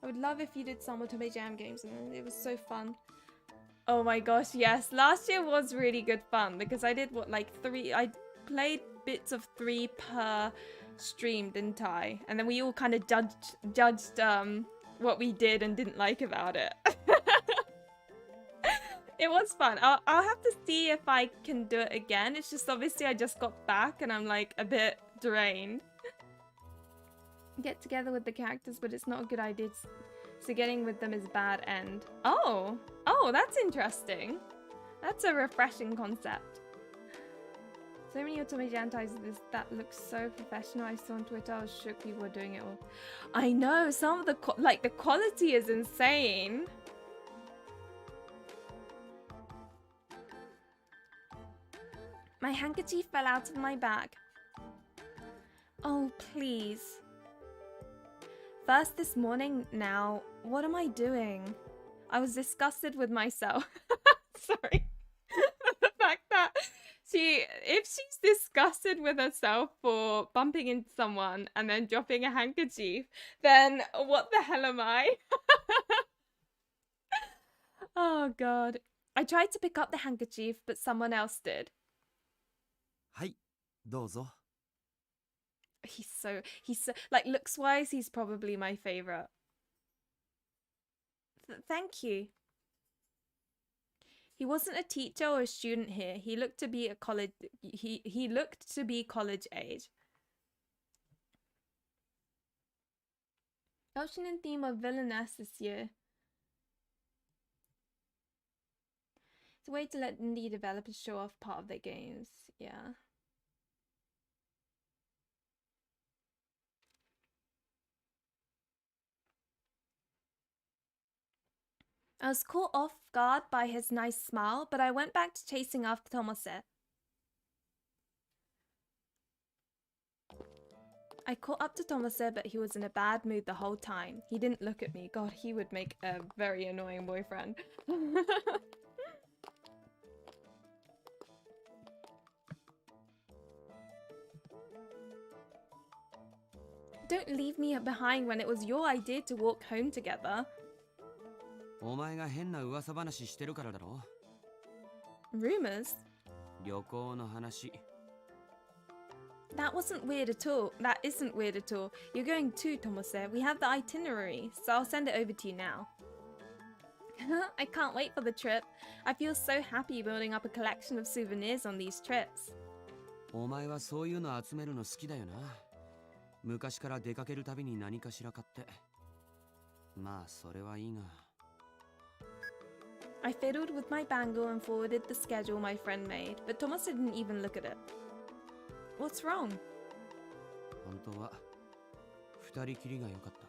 I would love if you did some Otome Jam games, and it was so fun. Oh my gosh, yes. Last year was really good fun, because I did, what, like 3... I played bits of 3 per stream, didn't I? And then we all kind of judged what we did and didn't like about it. It was fun. I'll have to see if I can do it again. It's just obviously I just got back and I'm like a bit drained. Get together with the characters, but it's not a good idea. So getting with them is a bad end. Oh, that's interesting. That's a refreshing concept. So many Otome Jam titles that looks so professional. I saw on Twitter, I was shook people were doing it all. I know, some of the the quality is insane. My handkerchief fell out of my bag. Oh, please. First this morning, now, what am I doing? I was disgusted with myself. Sorry. The fact that if she's disgusted with herself for bumping into someone and then dropping a handkerchief, then what the hell am I? Oh god. I tried to pick up the handkerchief, but someone else did. はい、どうぞ。 He's so like looks wise, he's probably my favorite. Thank you. He wasn't a teacher or a student here. He looked to be a college. He looked to be college age. Option and theme of villainess this year. It's a way to let indie developers show off part of their games. Yeah. I was caught off guard by his nice smile, but I went back to chasing after Tomose. I caught up to Tomose, but he was in a bad mood the whole time. He didn't look at me. God, he would make a very annoying boyfriend. Don't leave me behind when it was your idea to walk home together. お前が変な噂話してるからだろ。 Rumors? 旅行の話。 That wasn't weird at all. That isn't weird at all. You're going too, Tomose. We have the itinerary, so I'll send it over to you now. I can't wait for the trip. I feel so happy building up a collection of souvenirs on these trips. お前はそういうの集めるの好きだよな。昔から出かけるたびに何かしら買って。まあそれはいいが。 I fiddled with my bangle and forwarded the schedule my friend made, but Tomose didn't even look at it. What's wrong? 本当は二人きりが良かった。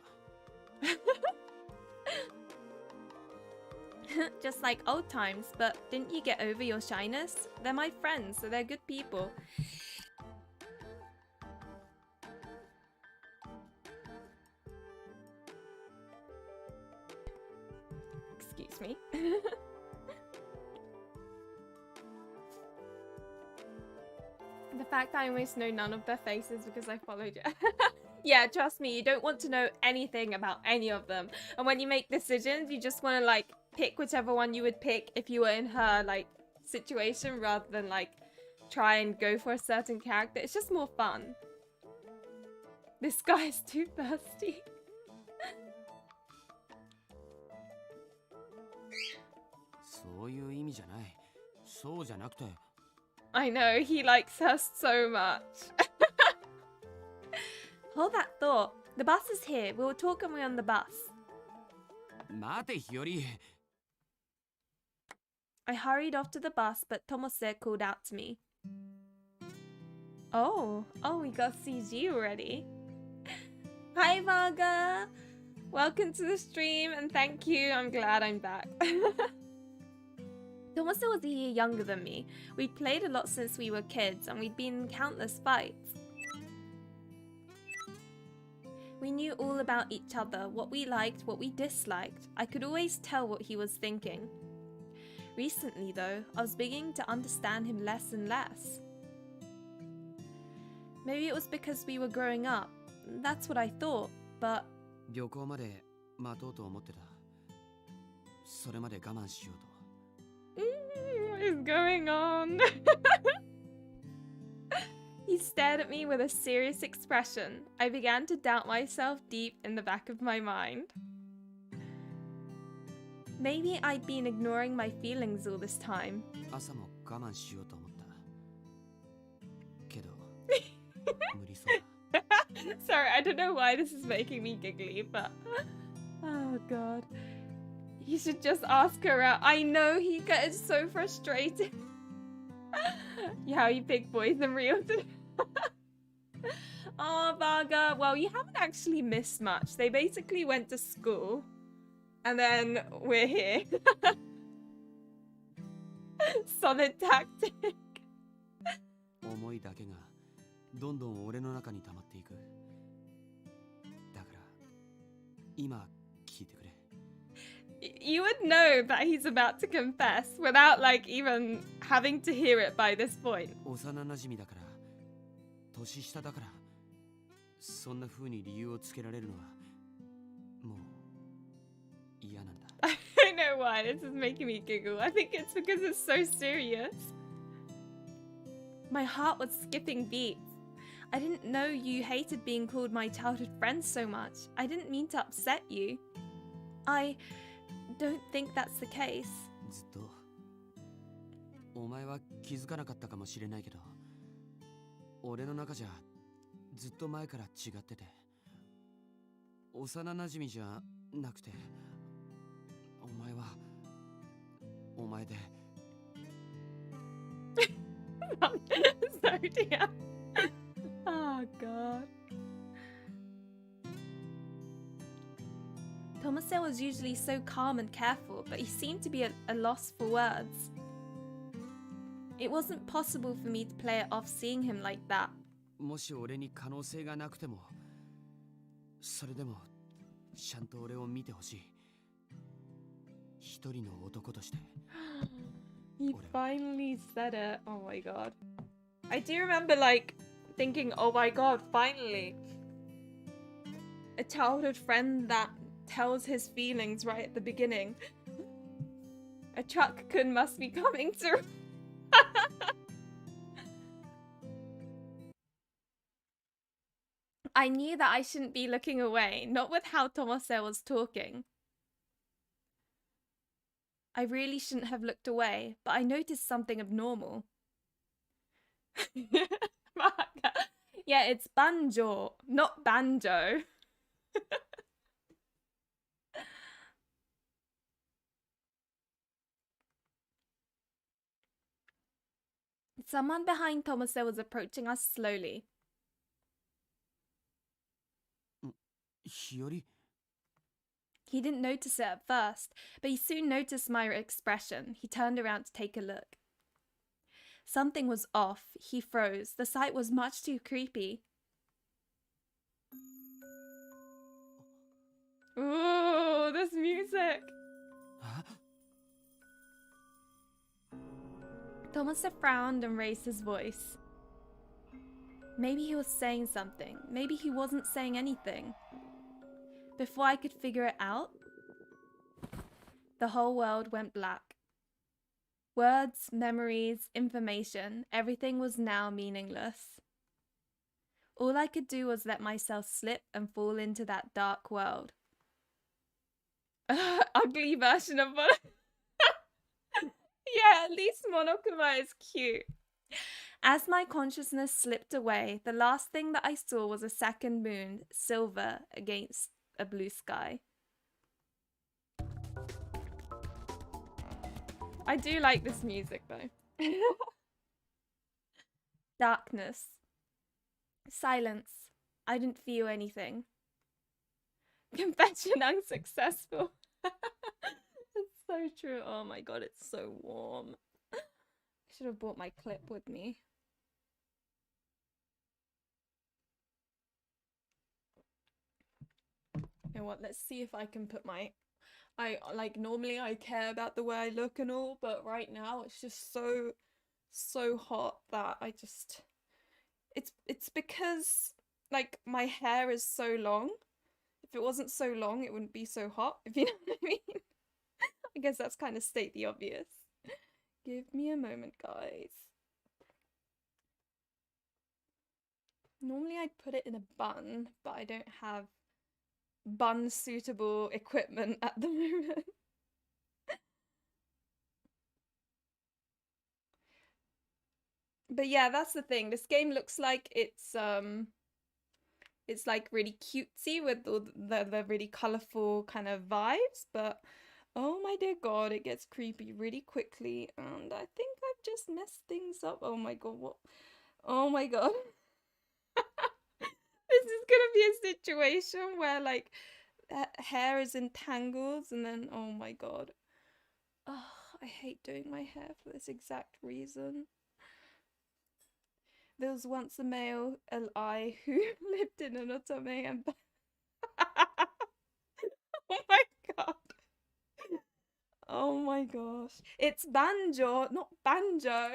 Just like old times, but didn't you get over your shyness? They're my friends, so they're good people. Excuse me. The fact I almost know none of their faces because I followed you. Yeah, trust me, you don't want to know anything about any of them. And when you make decisions, you just want to like pick whichever one you would pick if you were in her like situation rather than like try and go for a certain character. It's just more fun. This guy's too thirsty. I know, he likes her so much. Hold that thought. The bus is here. We'll talk when we're on the bus. 待て、日和。 I hurried off to the bus, but Tomose called out to me. Oh, we got CG already. Hi, Varga. Welcome to the stream, and thank you. I'm glad I'm back. Tomose was a year younger than me. We'd played a lot since we were kids, and we'd been in countless fights. We knew all about each other, what we liked, what we disliked. I could always tell what he was thinking. Recently, though, I was beginning to understand him less and less. Maybe it was because we were growing up. That's what I thought, but... 旅行まで待とうと思ってた。それまで我慢しようと。 What is going on? He stared at me with a serious expression. I began to doubt myself deep in the back of my mind. Maybe I'd been ignoring my feelings all this time. 朝も我慢しようと思った。けど、無理そうだ。 Sorry, I don't know why this is making me giggly, but... Oh god. You should just ask her out. I know, he gets so frustrated. How you pick boys in real today. Oh, Varga. Well, you haven't actually missed much. They basically went to school. And then we're here. Solid tactic. 思いだけがどんどん俺の中に溜まっていく。だから今聞いてくれ。 You would know that he's about to confess without like even having to hear it by this point. 幼馴染だから、年下だから、そんな風に理由をつけられるのはもう嫌なんだ。I don't know why this is making me giggle. I think it's because it's so serious. My heart was skipping beats. I didn't know you hated being called my childhood friend so much. I didn't mean to upset you. I don't think that's the case. ずっとお前は気づかなかったかもしれないけど、俺の中じゃずっと前から違ってて、幼馴染じゃなくて、お前はお前で。So dear. Oh god. Tomase was usually so calm and careful, but he seemed to be at a loss for words. It wasn't possible for me to play it off seeing him like that. もし俺に可能性がなくても、それでもちゃんと俺を見てほしい。一人の男として。He finally said it. Oh my god. I do remember like thinking, oh my god, finally. A childhood friend that tells his feelings right at the beginning. A truck-kun must be coming through. I knew that I shouldn't be looking away, not with how Tomase was talking. I really shouldn't have looked away, but I noticed something abnormal. Yeah, it's banjo, not banjo. Someone behind Tomase was approaching us slowly. 日和。 He didn't notice it at first, but he soon noticed my expression. He turned around to take a look. Something was off. He froze. The sight was much too creepy. Ooh, this music. Tomase frowned and raised his voice. Maybe he was saying something. Maybe he wasn't saying anything. Before I could figure it out, the whole world went black. Words, memories, information, everything was now meaningless. All I could do was let myself slip and fall into that dark world. Ugly version of Mono. Yeah, at least Monokuma is cute. As my consciousness slipped away, the last thing that I saw was a second moon, silver against a blue sky. I do like this music though. Darkness. Silence. I didn't feel anything. Confession unsuccessful. It's so true. Oh my god, it's so warm. I should have brought my clip with me. You know what, let's see if I can put my... normally I care about the way I look and all, but right now it's just so hot that I just... It's because, like, my hair is so long. If it wasn't so long, it wouldn't be so hot, if you know what I mean. I guess that's kind of state the obvious. Give me a moment, guys. Normally I'd put it in a bun, but I don't have bun suitable equipment at the moment. But yeah, that's the thing. This game looks like it's like really cutesy with all the really colorful kind of vibes, but oh my dear god, it gets creepy really quickly, and I think I've just messed things up. Oh my god, what? Oh my god. This is gonna be a situation where like hair is in tangles, and then oh my god. Oh, I hate doing my hair for this exact reason. There was once a male Li who lived in an otome and oh my god. Oh my gosh. It's banjo, not banjo.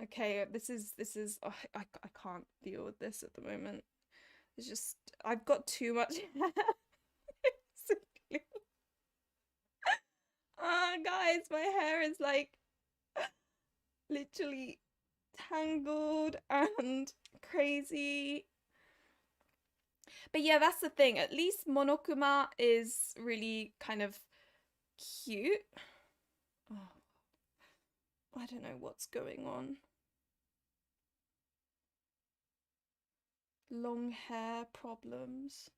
Okay, this is oh, I can't deal with this at the moment. It's just I've got too much hair. Basically. Guys, my hair is like literally tangled and crazy. But yeah, that's the thing. At least Monokuma is really kind of cute. Oh, I don't know what's going on. Long hair problems.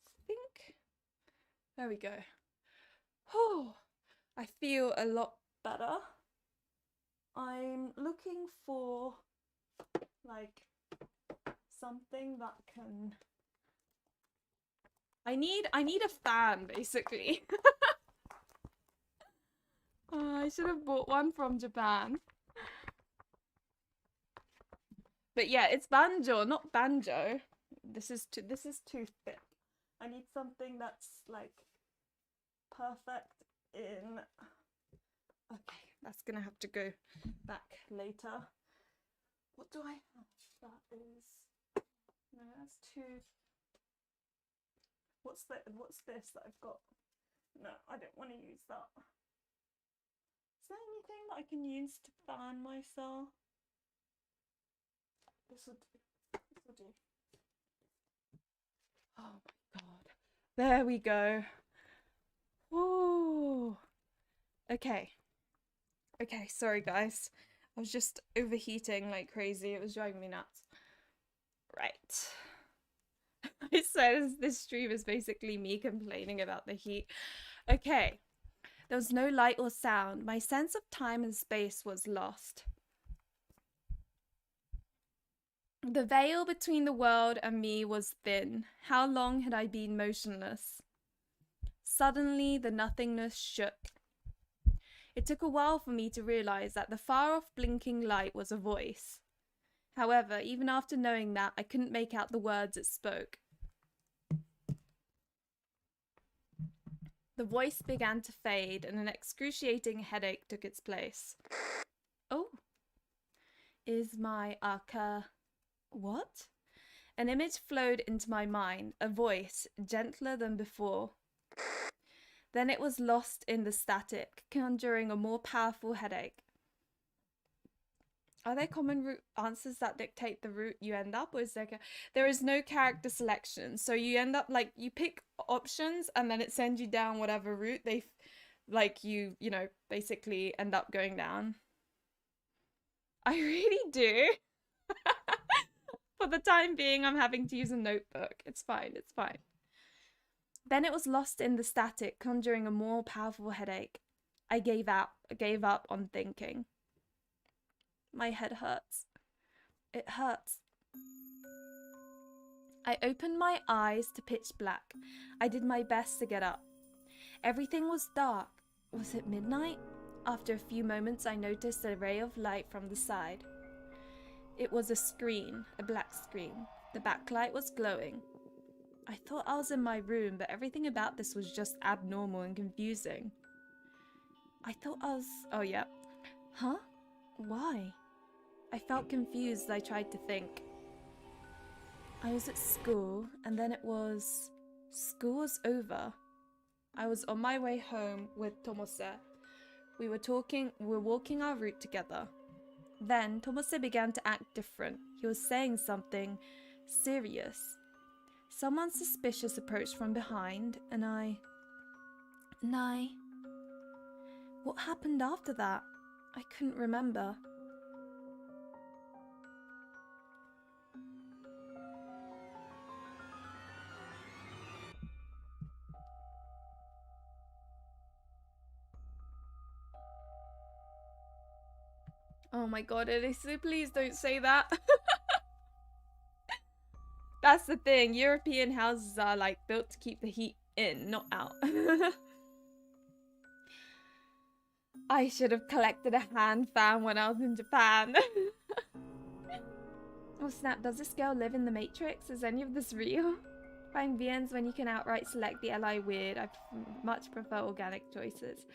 I think. There we go. Oh, I feel a lot better. I'm looking for like something that can. I need a fan basically. I should have bought one from Japan. But yeah, it's banjo, not banjo. This is too thick. I need something that's like perfect in. Okay, that's gonna have to go back later. What do I have? That is no, that's too. What's this that I've got? No, I don't want to use that. Is there anything that I can use to fan myself? This will do. This will do. Oh my god. There we go. Whoa. Okay. Okay, sorry guys. I was just overheating like crazy. It was driving me nuts. Right. I said this stream is basically me complaining about the heat. Okay. There was no light or sound. My sense of time and space was lost. The veil between the world and me was thin. How long had I been motionless? Suddenly, the nothingness shook. It took a while for me to realize that the far-off blinking light was a voice. However, even after knowing that, I couldn't make out the words it spoke. The voice began to fade, and an excruciating headache took its place. Oh. Is my Aka... What? An image flowed into my mind, a voice, gentler than before. Then it was lost in the static, conjuring a more powerful headache. Are there common route answers that dictate the route you end up, or is there is no character selection, so you end up like you pick options and then it sends you down whatever route they like you know basically end up going down. I really do. For the time being, I'm having to use a notebook. It's fine, it's fine. Then it was lost in the static, conjuring a more powerful headache. I gave up on thinking. My head hurts. It hurts. I opened my eyes to pitch black. I did my best to get up. Everything was dark. Was it midnight? After a few moments, I noticed a ray of light from the side. It was a screen, a black screen. The backlight was glowing. I thought I was in my room, but everything about this was just abnormal and confusing. I thought I was... Oh, yeah. Huh? Why? I felt confused as I tried to think. I was at school, and then it was... School was over. I was on my way home with Tomose. We were walking our route together. Then, Tomose began to act different. He was saying something serious. Someone suspicious approached from behind, and I... What happened after that? I couldn't remember. Oh my god, Elisa, please don't say that. That's the thing. European houses are like built to keep the heat in, not out. I should have collected a hand fan when I was in Japan. Oh snap, does this girl live in the Matrix? Is any of this real? Find VNs when you can outright select the LI weird. I much prefer organic choices.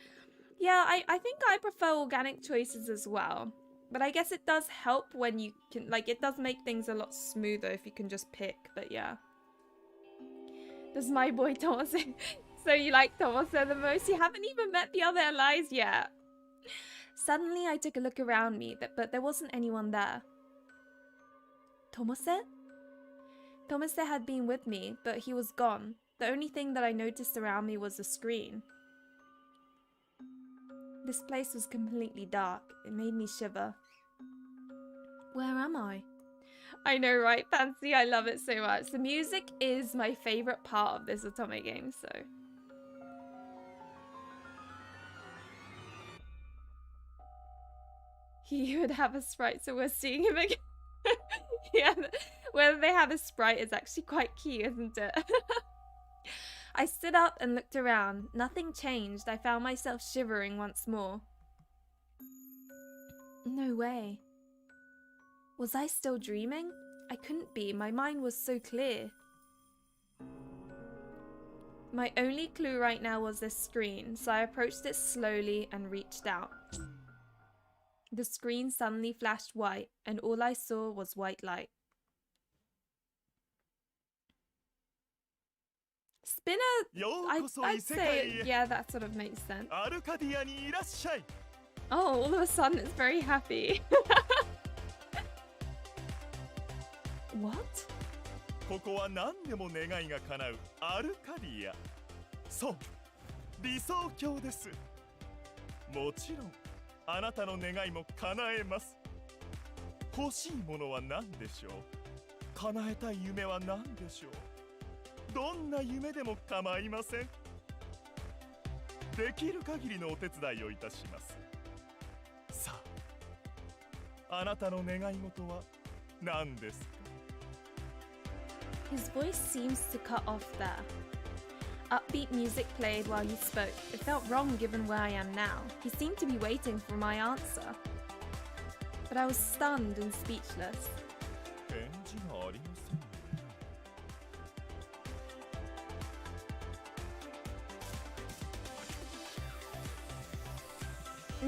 Yeah, I think I prefer organic choices as well. But I guess it does help when you can, like, it does make things a lot smoother if you can just pick, but yeah. Does my boy Tomose... So you like Tomose the most? You haven't even met the other LIs yet. Suddenly I took a look around me, but there wasn't anyone there. Tomose? Tomose had been with me, but he was gone. The only thing that I noticed around me was a screen. This place was completely dark. It made me shiver. Where am I? I know, right, Fancy? I love it so much. The music is my favorite part of this otome game, so... He would have a sprite, so we're seeing him again. Yeah, whether they have a sprite is actually quite key, isn't it? I stood up and looked around. Nothing changed. I found myself shivering once more. No way. Was I still dreaming? I couldn't be. My mind was so clear. My only clue right now was this screen, so I approached it slowly and reached out. The screen suddenly flashed white, and all I saw was white light. Spinner, I'd say, yeah, that sort of makes sense. Oh, all of a sudden it's very happy. What? ここは何でも願いが叶うアルカディア。そう、理想郷です。もちろんあなたの願いも叶えます。欲しいものは何でしょう。叶えたい夢は何でしょう。どんな夢でも構いません。できる限りのお手伝いをいたします。さあ、あなたの願い事は何ですか。 His voice seems to cut off there. Upbeat music played while he spoke. It felt wrong given where I am now. He seemed to be waiting for my answer. But I was stunned and speechless. 返事がありませ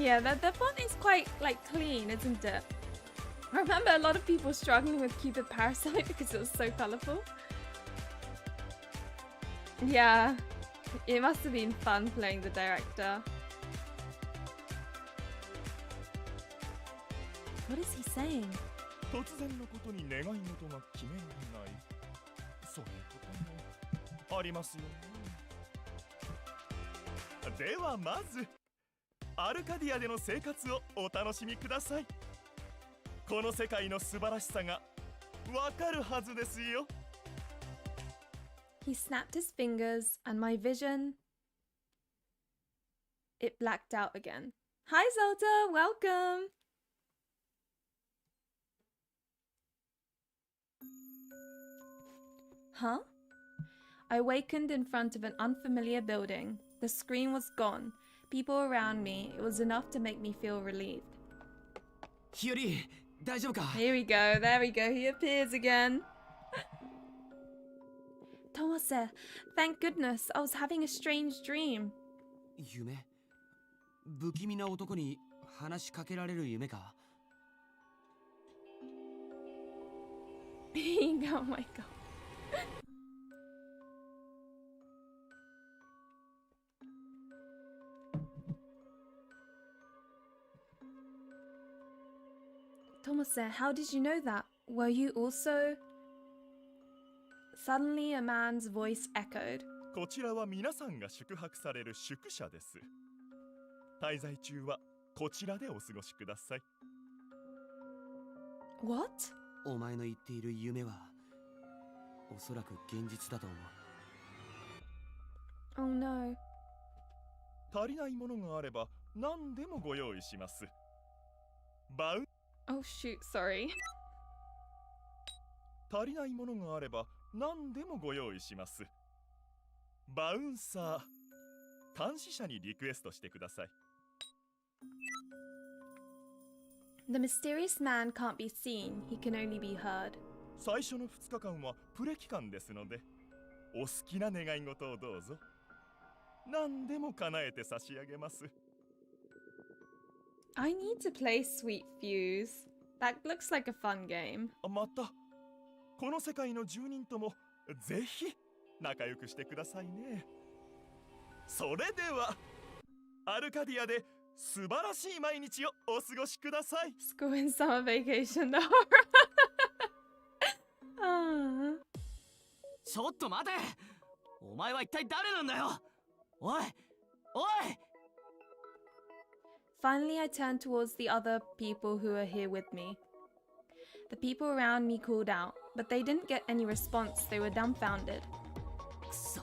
んね。 Yeah, the font is quite, like, clean, isn't it? I remember a lot of people struggling with Cupid Parasite because it was so colourful. Yeah, it must have been fun playing the director. What is he saying? 突然のことに願い事が決められない。そういうこともありますよね。ではまず、アルカディアでの生活をお楽しみください。この世界の素晴らしさがわかるはずですよ。 He snapped his fingers and my vision... It blacked out again. Hi Zelda, welcome! Huh? I awakened in front of an unfamiliar building. The screen was gone. People around me, it was enough to make me feel relieved. 日和、大丈夫か？ Here we go, there we go, he appears again. Tomase, thank goodness, I was having a strange dream. 夢？不気味な男に話しかけられる夢か？ Oh my god. Tomase, how did you know that? Were you also... Suddenly a man's voice echoed. こちらは皆さんが宿泊される宿舎です。滞在中はこちらでお過ごしください。What? お前の言っている夢はおそらく現実だと思う。 Oh no. 足りないものがあれば何でもご用意します。バウン Oh shoot, sorry. 足りないものがあれば何でもご用意します。バウンサー、監視者にリクエストしてください。The mysterious man can't be seen, he can only be heard. 最初の2日間はプレ期間ですので、お好きな願い事をどうぞ。何でも叶えて差し上げます。I need to play Sweet Fuse. That looks like a fun game. また、この世界の住人ともぜひ仲良くしてくださいね。それでは、アルカディアで素晴らしい毎日をお過ごしください。School and summer vacation, no. ちょっと待て！お前は一体誰なんだよ！おい！おい！ Finally, I turned towards the other people who were here with me. The people around me called out, but they didn't get any response. They were dumbfounded. くそ。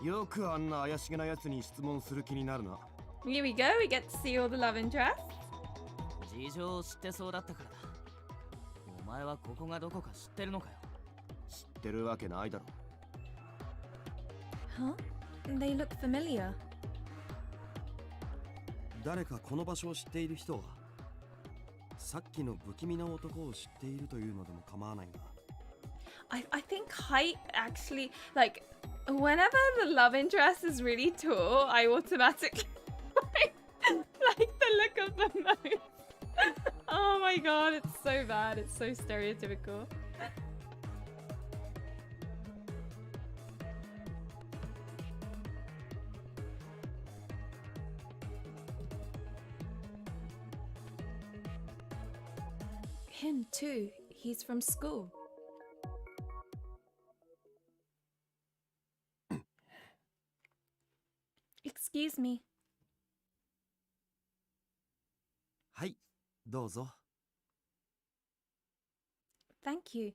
よくあんな怪しげな奴に質問する気になるな。 Here we go, we get to see all the love interests. 事情を知ってそうだったからだ。お前はここがどこか知ってるのかよ。知ってるわけないだろ。 Huh? They look familiar. 誰かこの場所を知っている人はさっきの不気味な男を知っているというのでも構わないが。 I think height actually, like, whenever the love interest is really tall, I automatically like the look of the nose. Oh my god, it's so bad. It's so stereotypical. Him too. He's from school. Excuse me. はい、どうぞ。 Thank you.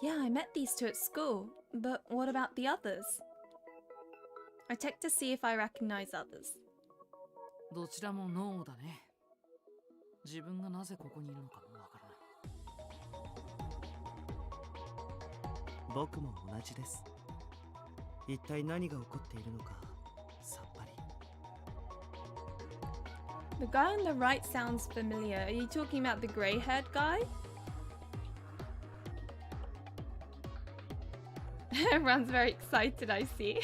Yeah, I met these two at school, but what about the others? I checked to see if I recognize others. どちらもノーだね。自分がなぜここにいるのかもわからない。僕も同じです。一体何が起こっているのかさっぱり。 The guy on the right sounds familiar. Are you talking about the grey-haired guy? Everyone's very excited, I see.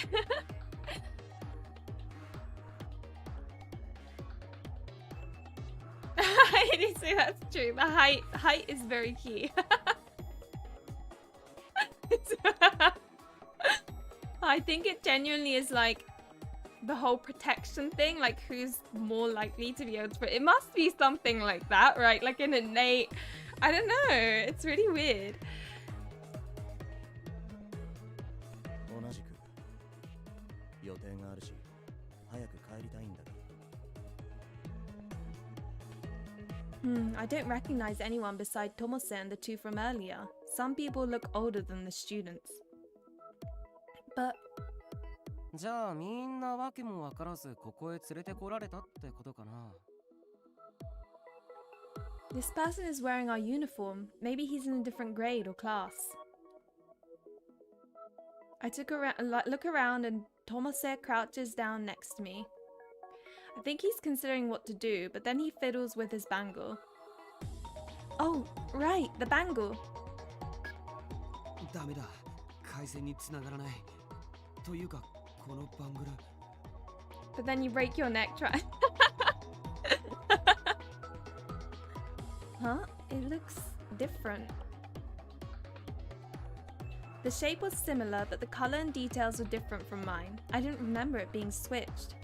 I did say that's true. The height is very key. I think it genuinely is like the whole protection thing, like who's more likely to be able to. It must be something like that, right? Like an innate. I don't know. It's really weird. 同じく予定があるし早く帰りたいんだけど。 I don't recognize anyone beside Tomose and the two from earlier. Some people look older than the students. But じゃあみんなわけもわからずここへ連れてこられたってことかな。 this person is wearing our uniform. Maybe he's in a different grade or class. I took a look around and Tomose crouches down next to me. I think he's considering what to do, but then he fiddles with his bangle. Oh, right, the bangle. ダメだ。回線に繋がらない。というか、このバングル。 But then you break your neck trying. Huh? It looks different. The shape was similar, but the color and details were different from mine. I didn't remember it being switched.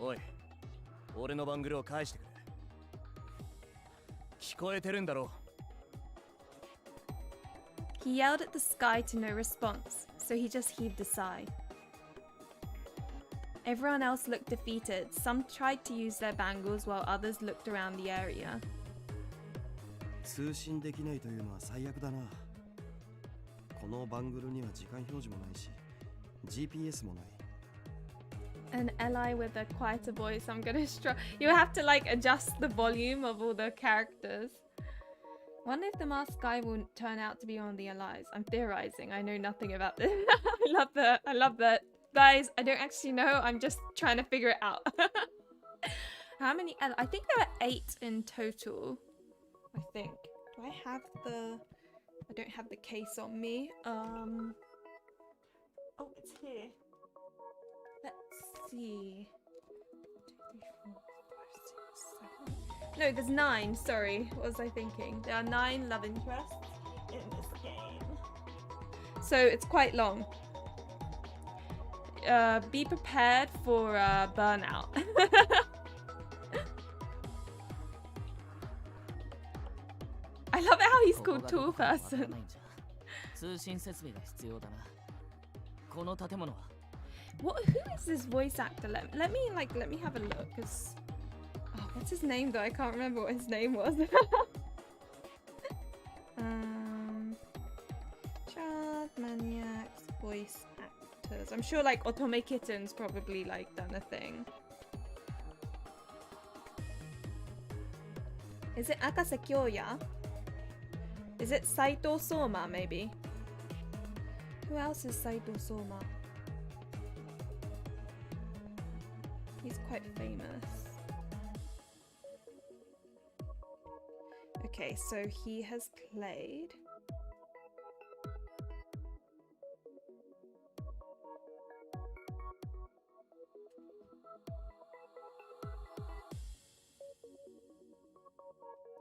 おい、俺のバングルを返してくれ。聞こえてるんだろう。 He yelled at the sky to no response, so he just heaved a sigh. Everyone else looked defeated. Some tried to use their bangles while others looked around the area. 通信できないというのは最悪だな。このバングルには時間表示もないし、GPS もない。 An ally with a quieter voice. I'm gonna you have to like adjust the volume of all the characters. Wonder if the masked guy will turn out to be one of the allies. I'm theorizing. I know nothing about this. I love that. Guys, I don't actually know. I'm just trying to figure it out. How many? I think there are 8 in total. I think. Do I have the? I don't have the case on me. Oh, it's here. Let's see. 2, 3, 4, 5, 6, 7. No, there's 9. Sorry, what was I thinking? There are 9 love interests in this game. So it's quite long. Be prepared for burnout. I love it how he's called Tall Person. 通信設備が必要だな。この建物は Who is this voice actor? Let me have a look. Cause what's his name though? I can't remember what his name was. Charade Maniacs voice actors. I'm sure like Otome Kitten's probably like done a thing. Is it Akase Kyoya? Is it Saito Soma maybe? Who else is Saito Soma? He's quite famous. Okay, so he has played.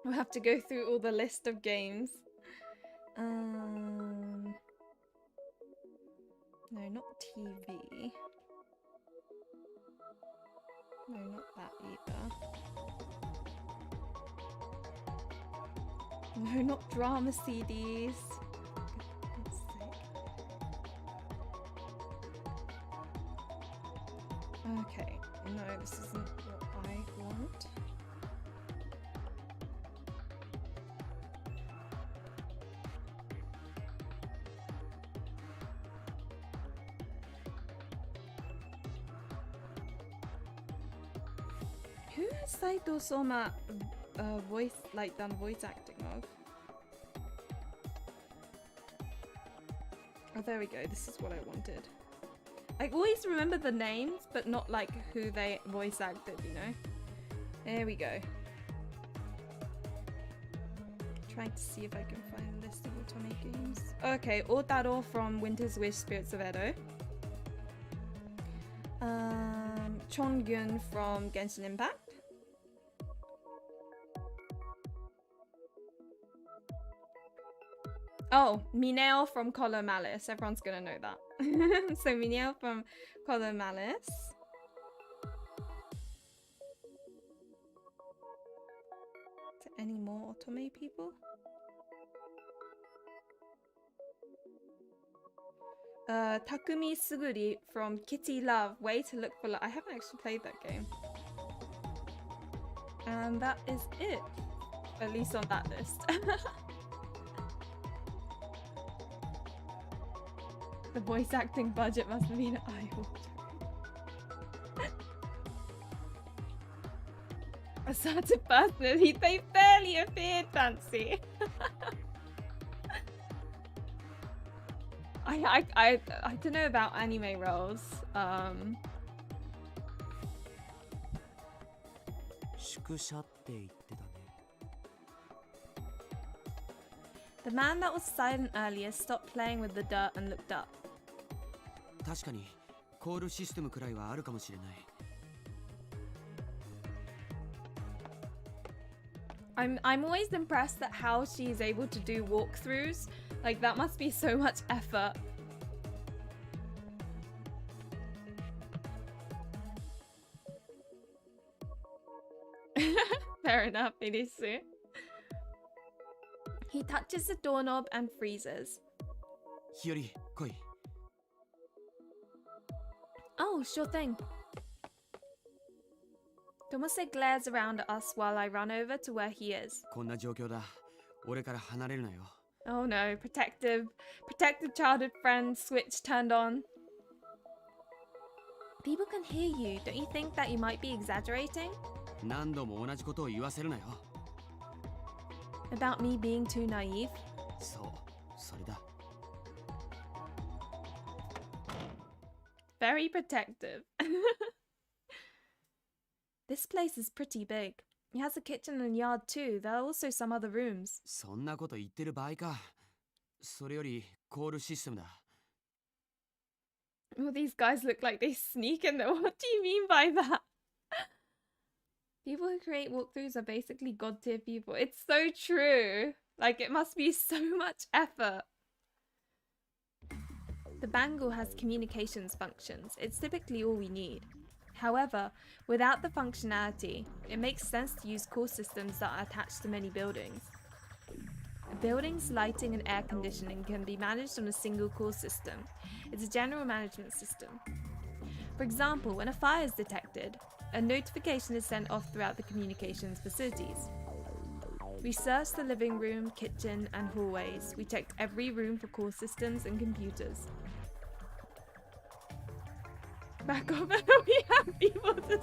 We'll have to go through all the list of games. No, not TV. No, not that either. No, not drama CDs. For God's sake. Okay, no, this isn't what I want. Who has Saito Soma done voice acting of? Oh, there we go. This is what I wanted. I always remember the names, but not like who they voice acted, you know? There we go. Trying to see if I can find a list of Otome games. Okay, Otaro from Winter's Wish Spirits of Edo. Chongyun from Genshin Impact. Oh, Mineo from Color Malice. Everyone's gonna know that. So Mineo from Color Malice. Is there any more Otome people? Takumi Suguri from Kitty Love. Way to Look for Love. I haven't actually played that game. And that is it. At least on that list. The voice acting budget must have been eye-watering. A certain personally, they barely appeared, Fancy. I don't know about anime roles. The man that was silent earlier stopped playing with the dirt and looked up. 確かにコールシステムくらいはあるかもしれない。I'm always impressed at how she's able to do walkthroughs. Like that must be so much effort. Fair enough, it is soon. He touches the doorknob and freezes. Hiyori, koi. Oh, sure thing. Tomase glares around at us while I run over to where he is. こんな状況だ。俺から離れるなよ。Oh no, protective childhood friend switch turned on. People can hear you. Don't you think that you might be exaggerating? 何度も同じことを言わせるなよ。About me being too naive? そう、それだ。Very protective. This place is pretty big. It has a kitchen and yard too. There are also some other rooms. そんなこと言ってる場合か。それよりコールシステムだ。Well, these guys look like they sneak in there. What do you mean by that? People who create walkthroughs are basically god tier people. It's so true. Like, it must be so much effort. The bangle has communications functions. It's typically all we need. However, without the functionality, it makes sense to use core systems that are attached to many buildings. A building's lighting and air conditioning can be managed on a single call system. It's a general management system. For example, when a fire is detected, a notification is sent off throughout the communications facilities. We searched the living room, kitchen, and hallways. We checked every room for call systems and computers. Back off, we have people to...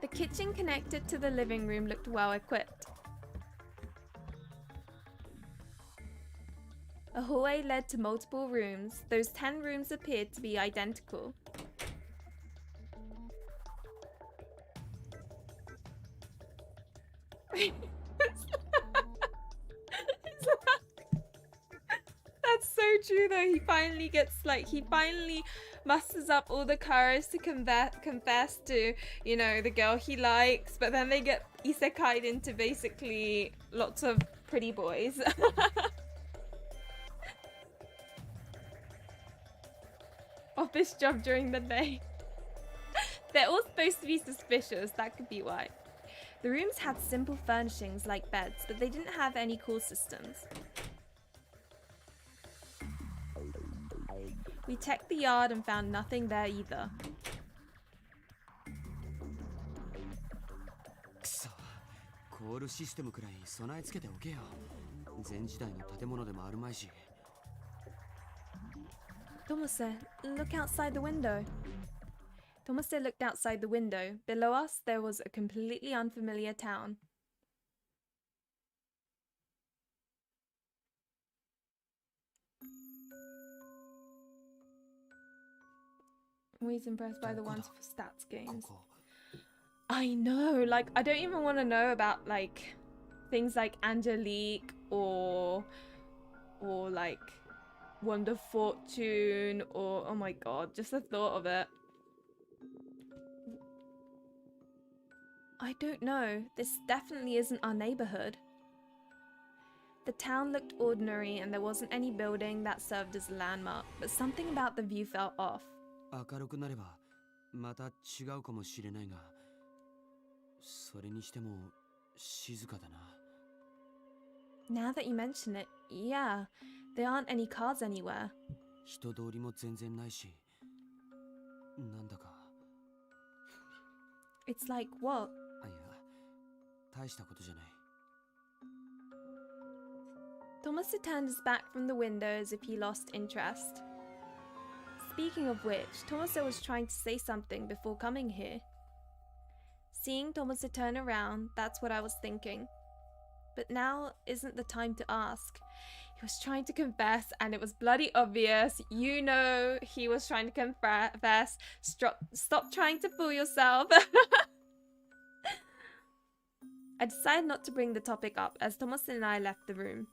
The kitchen connected to the living room looked well equipped. A hallway led to multiple rooms. Those 10 rooms appeared to be identical. That's so true though. He finally musters up all the courage to confess to, you know, the girl he likes, but then they get isekai'd into basically lots of pretty boys. Office job during the day. They're all supposed to be suspicious, that could be why. The rooms had simple furnishings like beds, but they didn't have any call systems. We checked the yard and found nothing there either. くそ、コールシステムくらい備え付けておけよ。前時代の建物でもあるまいし。Tomase, look outside the window. Tomase looked outside the window. Below us, there was a completely unfamiliar town. Always impressed by the ones for stats games. I know, like, I don't even want to know about, like, things like Angelique or like, Wonder Fortune or, oh my god, just the thought of it. I don't know. This definitely isn't our neighborhood. The town looked ordinary and there wasn't any building that served as a landmark, but something about the view felt off. 明るくなればまた違うかもしれないが、それにしても静かだな。Now that you mention it, yeah, there aren't any cars anywhere. 人通りも全然ないし、なんだか。It's like what? あ、いや、大したことじゃない。Tomasa turned his back from the window as if he lost interest. Speaking of which, Tomasa was trying to say something before coming here. Seeing Tomasa turn around, that's what I was thinking. But now isn't the time to ask. He was trying to confess and it was bloody obvious. You know he was trying to confess. Stop trying to fool yourself. I decided not to bring the topic up as Tomasa and I left the room.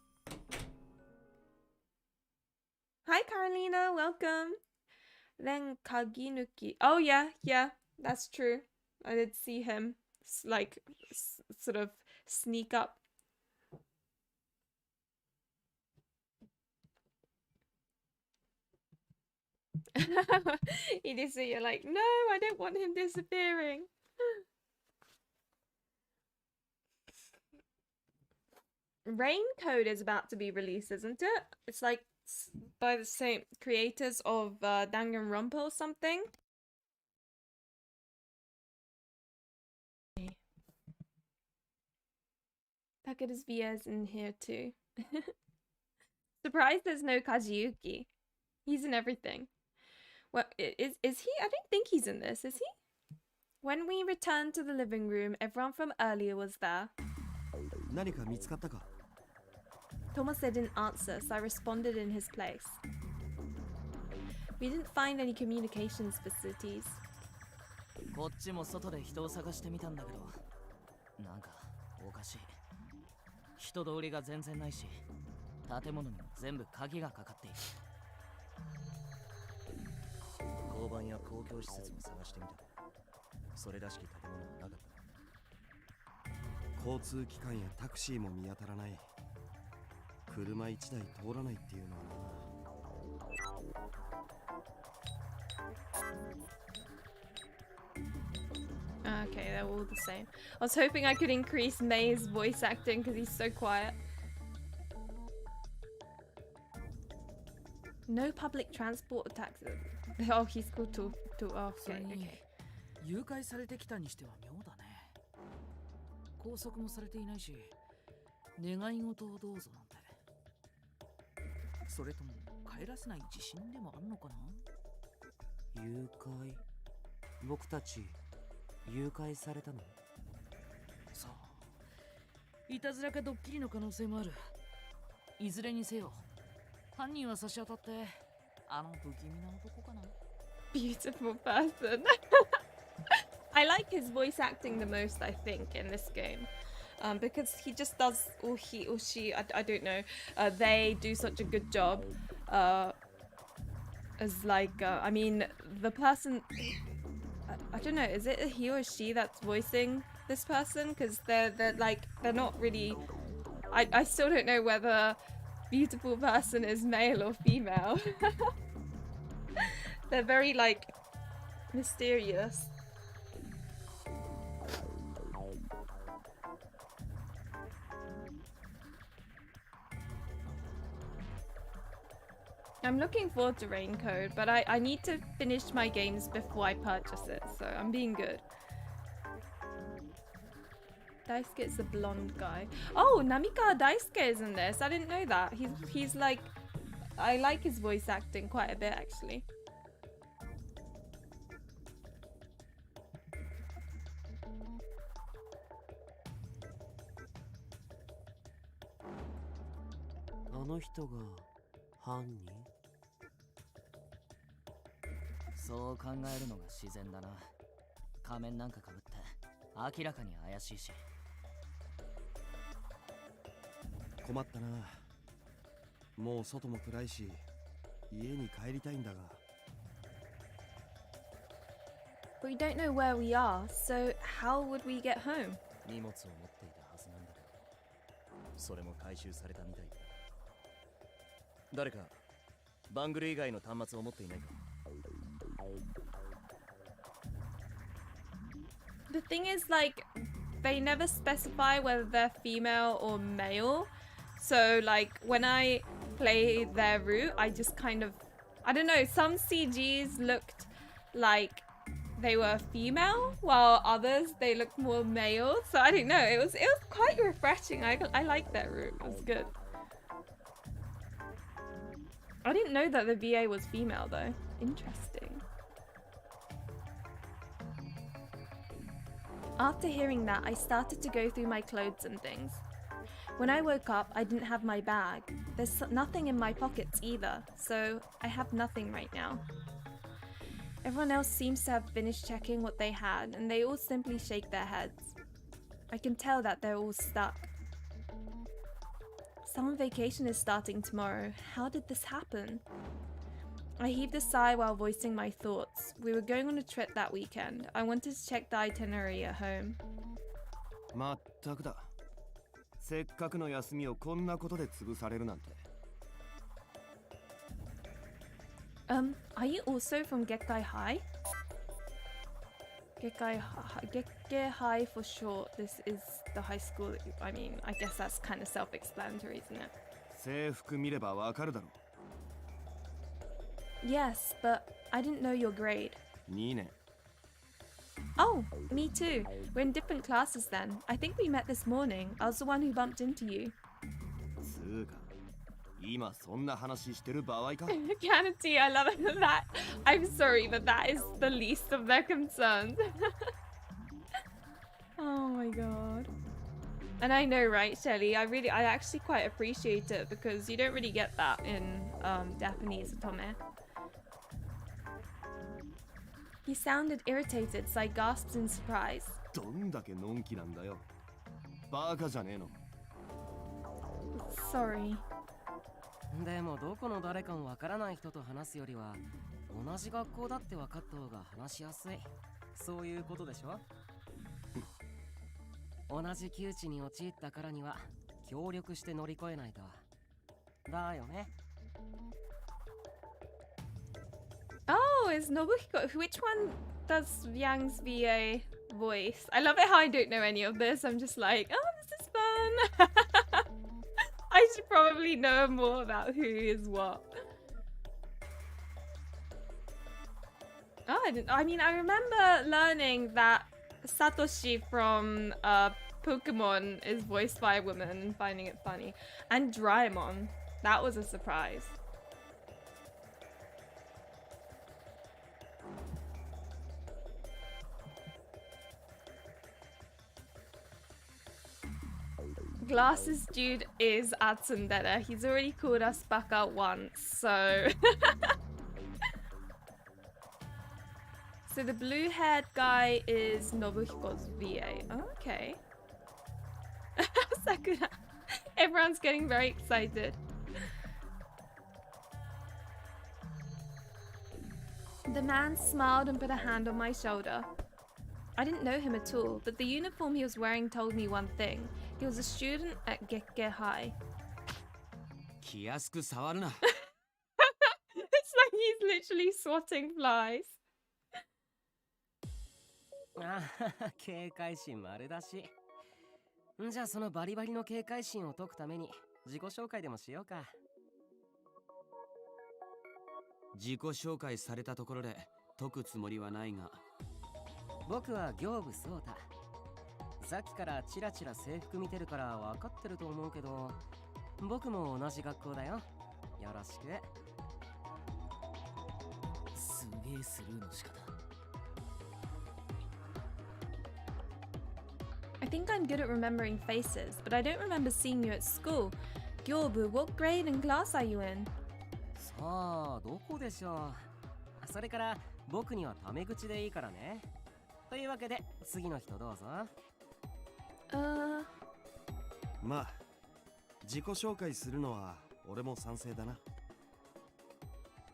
Hi Carolina, welcome. Then Kaginuki. Oh yeah, that's true. I did see him like sort of sneak up. He did say you're like, no, I don't want him disappearing. Raincoat is about to be released, isn't it? It's like by the same creators of Danganronpa or something. Takeda's VS in here too. Surprised there's no Kazuyuki. He's in everything. Well, is he? I don't think he's in this, is he? When we returned to the living room, everyone from earlier was there. 何か見つかったか? Tomasa didn't answer, so I responded in his place. We didn't find any communications facilities. こっちも外で人を探してみたんだけど、なんかおかしい。人通りが全然ないし、建物にも全部鍵がかかっている。交番や公共施設も探してみたけど、それらしき建物はなかった。交通機関やタクシーも見当たらない。車一台通らないっていうのはな。okay, they're all the same. I was hoping I could increase May's voice acting because he's so quiet. No public transport or taxis. Oh, he's called to oh, それ okay, に okay. 誘拐されてきたにしては妙だね。拘束もされていないし、願い事をどうぞなんて。それとも帰らせない自信でもあんのかな。誘拐。僕たち誘拐されたの？さあ、いたずらかドッキリの可能性もある。いずれにせよ、犯人は差し当たってあの不気味な男かな。Beautiful person. I like his voice acting the most, I think, in this game. Because he just does, or he or she, I don't know, they do such a good job. As like, I mean, the person, I don't know, is it a he or she that's voicing this person? Because they're not really, I still don't know whether beautiful person is male or female. They're very, like, mysterious. I'm looking forward to Raincode, but I need to finish my games before I purchase it, so I'm being good. Daisuke is the blonde guy. Oh, Namikawa Daisuke is in this. I didn't know that. He's like, I like his voice acting quite a bit actually. Hanni? そう考えるのが自然だな。仮面なんかかぶって明らかに怪しいし。困ったな。もう外も暗いし、家に帰りたいんだが。We don't know where we are, so how would we get home? 荷物を持っていたはずなんだけど、それも回収されたみたいだ。誰かバングル以外の端末を持っていないか。The thing is, like, they never specify whether they're female or male. So, like, when I play their route, I just kind of, I don't know, some CGs looked like they were female, while others, they looked more male. So, I don't know, it was quite refreshing. I liked that route, it was good. I didn't know that the VA was female, though. Interesting. After hearing that, I started to go through my clothes and things. When I woke up, I didn't have my bag. There's nothing in my pockets either, so I have nothing right now. Everyone else seems to have finished checking what they had, and they all simply shake their heads. I can tell that they're all stuck. Summer vacation is starting tomorrow. How did this happen? I heaved a sigh while voicing my thoughts. We were going on a trip that weekend. I wanted to check the itinerary at home. まったくだ。せっかくの休みをこんなことで潰されるなんて。Are you also from Gekkai High? Gekkai High for short. This is the high school that I mean, I guess that's kind of self-explanatory, isn't it? 制服見ればわかるだろ。Yes, but I didn't know your grade. 2年。Oh, me too. We're in different classes then. I think we met this morning. I was the one who bumped into you. つうか、今そんな話してる場合か。Canity, I love it. That. I'm sorry, but that is the least of their concerns. Oh my god. And I know, right, Shelly? I actually quite appreciate it because you don't really get that in Japanese otome. He sounded irritated, so I gasped in surprise. どんだけのんきなんだよ。バカじゃねえの。Sorry. でもどこの誰かもわからない人と話すよりは同じ学校だって分かった方が話しやすい。そういうことでしょ？同じ窮地に陥ったからには協力して乗り越えないと。だよね。Oh, is Nobuhiko? Which one does Yang's VA voice. I love it how I don't know any of this. I'm just like, oh, this is fun. I should probably know more about who is what. Oh, I mean, I remember learning that Satoshi from Pokemon is voiced by a woman and finding it funny. And Draemon. That was a surprise. Glasses dude is Atsundere. He's already called us back out once, so... So the blue-haired guy is Nobuhiko's VA. Oh, okay. Sakura. Everyone's getting very excited. The man smiled and put a hand on my shoulder. I didn't know him at all, but the uniform he was wearing told me one thing. He was a student at Gekke High. 気安く触るな。 It's like he's literally swatting flies. ああ、警戒心丸出し。じゃあそのバリバリの警戒心を解くために自己紹介でもしようか。自己紹介されたところで解くつもりはないが。僕は行部壮太。さっきからチラチラ制服見てるから分かってると思うけど、僕も同じ学校だよ。よろしく。すげえスルーの仕方。I think I'm good at remembering faces, but I don't remember seeing you at school. Gyobu, what grade and class are you in? さあ、どこでしょう。それから僕にはタメ口でいいからね。というわけで次の人どうぞ。まあ自己紹介するのは俺も賛成だな。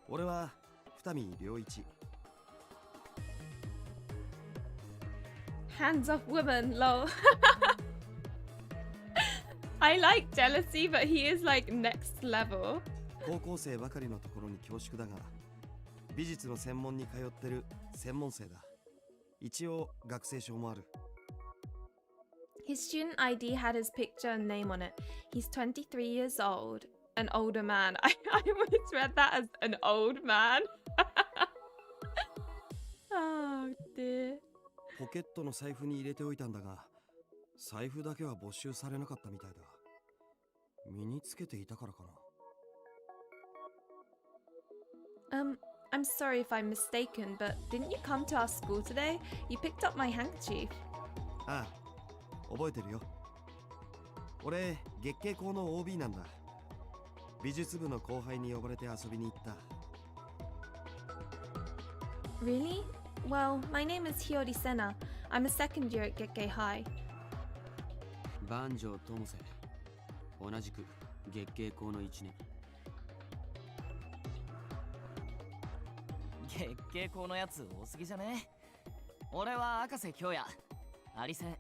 俺は二見良一。 Hands off women, lol. I like jealousy, but he is like next level. 高校生ばかりのところに恐縮だが、美術の専門に通ってる専門生だ。一応学生証もある。 His student ID had his picture and name on it. He's 23 years old. An older man. I always read that as an old man. Oh dear. ポケットの財布に入れておいたんだが、財布だけは没収されなかったみたいだ。身につけていたからかな。I'm sorry if I'm mistaken, but didn't you come to our school today? You picked up my handkerchief. ああ、覚えてるよ。俺、月経校の OB なんだ。美術部の後輩に呼ばれて遊びに行った。Really? Well, my name is Hiyori Sena. I'm a second year at Gekke High. 万丈友瀬。同じく月経校の1年。月経校のやつ多すぎじゃね。俺は赤瀬京也。アリセン。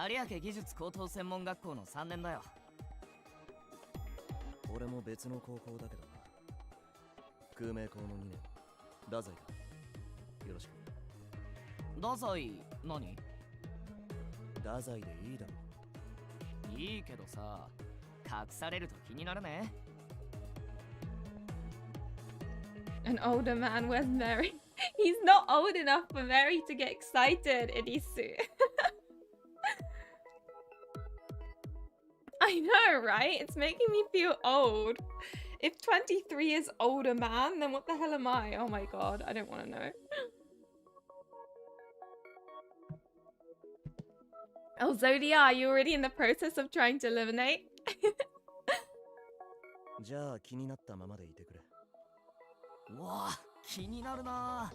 有明技術高等専門学校の3年だよ。俺も別の高校だけどな。空明校の2年。太宰だ。よろしく。太宰何？太宰でいいだろ。いいけどさ、隠されると気になるね。An older man with Mary. He's not old enough for Mary to get excited, Irisu. I know, right? It's making me feel old. If 23 is older man, then what the hell am I? Oh my god, I don't want to know. Oh, Zodia, are you already in the process of trying to eliminate? じゃあ気になったままでいてくれ。うわあ、気になるな。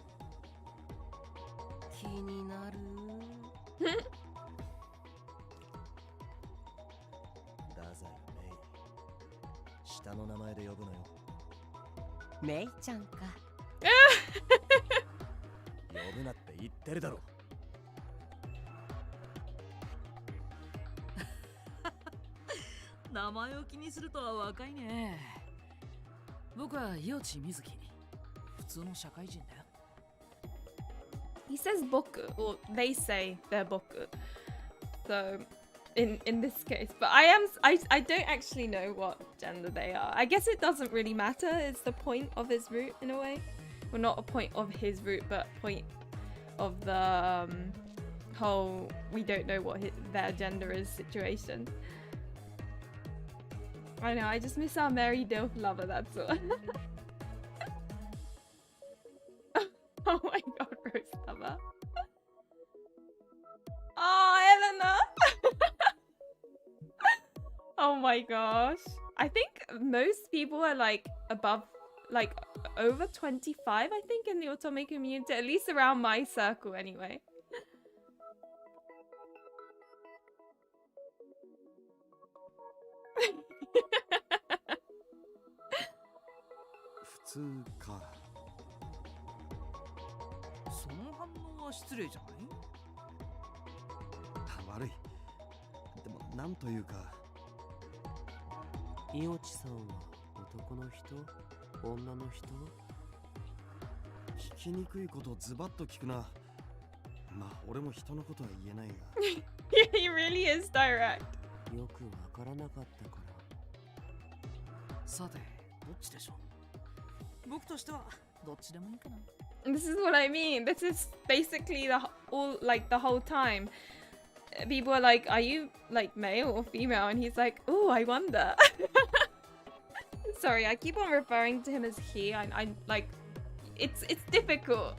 気になる。太宰メイ。下の名前で呼ぶのよ。メイちゃんか。呼ぶなって言ってるだろ。名前を気にするとは若いね。僕は伊予地瑞希。普通の社会人だよ。He says boku, or they say they're boku. So, in this case, but I don't actually know what gender they are. I guess it doesn't really matter. It's the point of his route in a way. Well, not a point of his route, but point of the whole we don't know what their gender is situation. I know. I just miss our Mary Dilf lover. That's all. Oh my god, Rose lover. Oh, Eleanor. Oh my gosh. I think most people are like above, like over 25, I think, in the otome community, at least around my circle anyway. 普通か。その反応は失礼じゃない？悪い。でもなんというか。いおちさんは男の人？女の人？聞きにくいことをズバッと聞くな。まあ俺も人のことは言えないが。He really is direct. よくわからなかったから。さて、どっちでしょう？僕としてはどっちでもいいかな。This is what I mean. This is basically the whole time. People are like, "Are you like male or female?" And he's like, "Oh, I wonder." Sorry, I keep on referring to him as he. I like, it's difficult.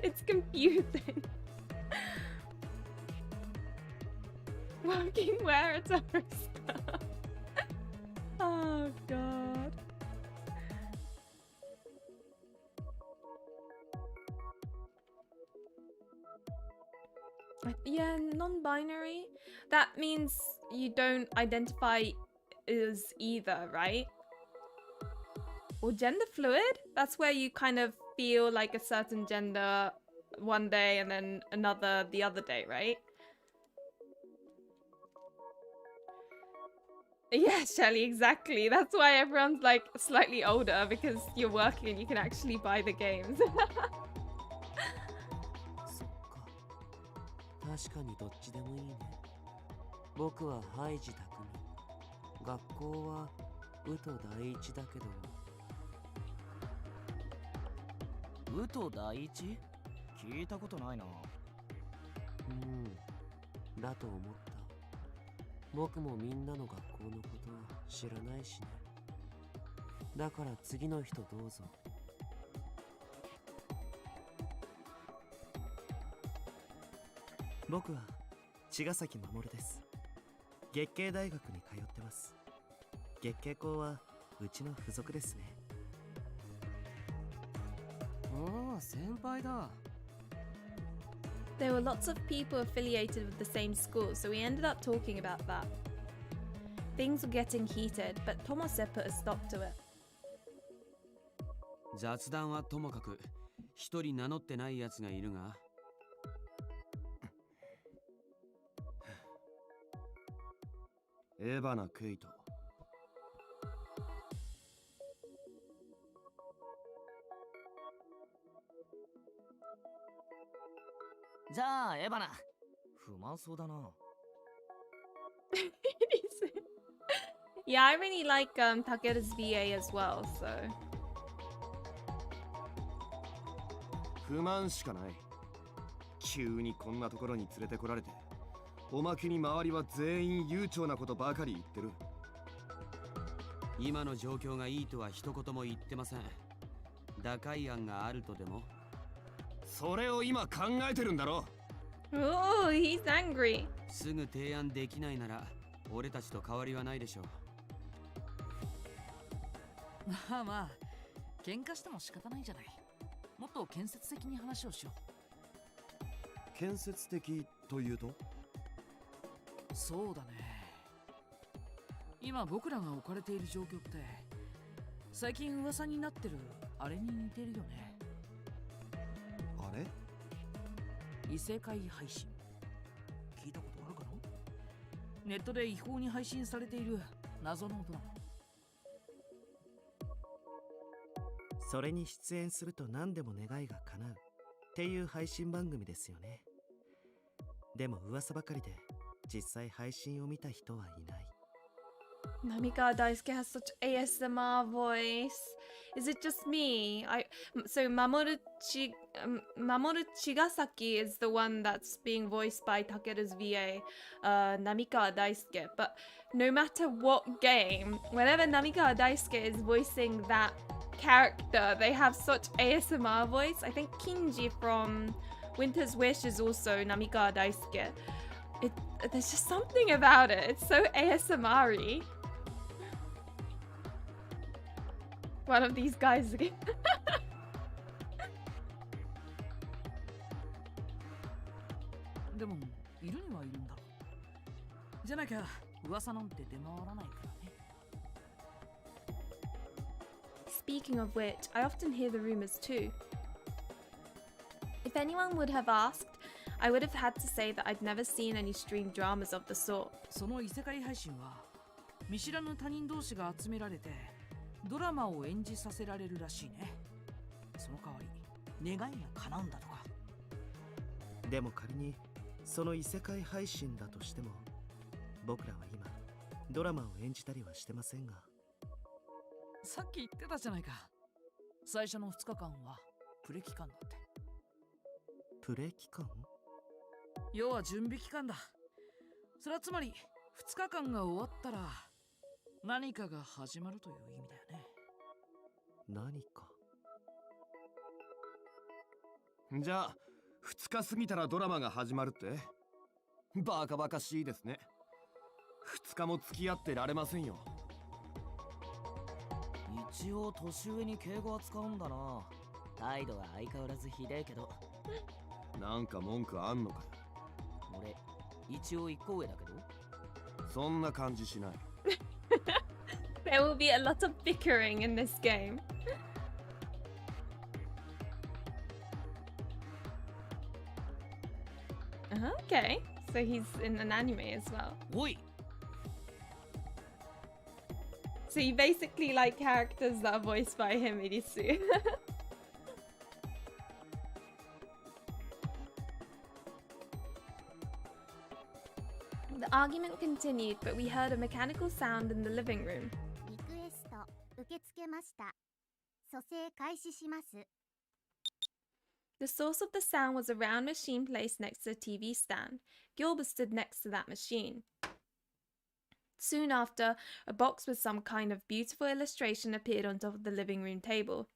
It's confusing. Working where it's a skirt. Oh god. Yeah, non-binary. That means you don't identify as either, right? Or gender fluid? That's where you kind of feel like a certain gender one day and then another the other day, right? Yeah, Shelly, exactly. That's why everyone's like slightly older, because you're working and you can actually buy the games. 確かにどっちでもいいね。僕はハイジ匠。学校はウト第一だけど。ウト第一？聞いたことないな。だと思った。僕もみんなの学校のこと知らないしね。だから次の人どうぞ。僕は茅ヶ崎守です。月経大学に通ってます。月経校はうちの付属ですね。ああ、先輩だ。There were lots of people affiliated with the same school, so we ended up talking about that. Things were getting heated, but Tomase put a stop to it. 雑談はともかく、一人名乗ってないやつがいるが。エバナ・ケイト。じゃあエバナ、不満そうだな。Yeah, I really like Takeru's VA as well, so. 不満しかない。急にこんなところに連れてこられて。おまけに周りは全員悠長なことばかり言ってる。今の状況がいいとは一言も言ってません。打開案があるとでも？それを今考えてるんだろ。Oh, he's angry. すぐ提案できないなら俺たちと変わりはないでしょう。まあまあ、喧嘩しても仕方ないじゃない。もっと建設的に話をしよう。建設的というと？そうだね。今僕らが置かれている状況って最近噂になってるあれに似てるよね。あれ？異世界配信。聞いたことあるかな？ネットで違法に配信されている謎のドラマ。それに出演すると何でも願いが叶う。ていう配信番組ですよね。でも噂ばかりで実際配信を見た人はいない。Namika Daisuke has such ASMR voice. Is it just me? So Mamoru Chigasaki is the one that's being voiced by Takeru's VA, Namika Daisuke. But no matter what game, whenever Namika Daisuke is voicing that character, they have such ASMR voice. I think Kinji from Winter's Wish is also Namika Daisuke. There's just something about it. It's so ASMR-y. One of these guys again. でもいるにはいるんだろう。じゃなきゃ噂なんて出回らないからね。Speaking of which, I often hear the rumors too. If anyone would have asked, I would have had to say that I'd never seen any streamed dramas of the sort. その異世界配信は見知らぬ他人同士が集められてドラマを演じさせられるらしいね。その代わり願いが叶うんだとか。でも仮にその異世界配信だとしても、僕らは今ドラマを演じたりはしてませんが。さっき言ってたじゃないか。最初の2日間はプレ期間だって。プレ期間？要は準備期間だ。それはつまり2日間が終わったら何かが始まるという意味だよね。何か。じゃあ2日過ぎたらドラマが始まるって？バカバカしいですね。2日も付き合ってられませんよ。一応年上に敬語は使うんだな。態度は相変わらずひでえけど。なんか文句あんのかよ。俺一応1個上だけど。そんな感じしない。There will be a lot of bickering in this game. Okay, so he's in an anime as well. おい So you basically like characters that are voiced by him, Irisu. The argument continued, but we heard a mechanical sound in the living room. リクエスト受け付けました。蘇生開始します。 The source of the sound was a round machine placed next to a TV stand. Gilbert stood next to that machine. Soon after, a box with some kind of beautiful illustration appeared on top of the living room table.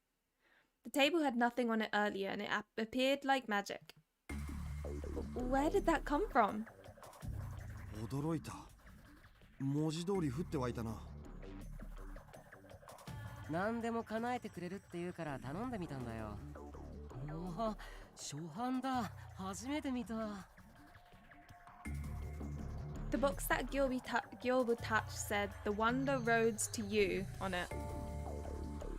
The table had nothing on it earlier, and it appeared like magic. Where did that come from? 驚いた。文字通り降って湧いたな。何でも叶えてくれるって言うから頼んでみたんだよ。おお、初版だ。初めて見た。The box that Gilbert touched said, "The Wonder Roads to You" on it.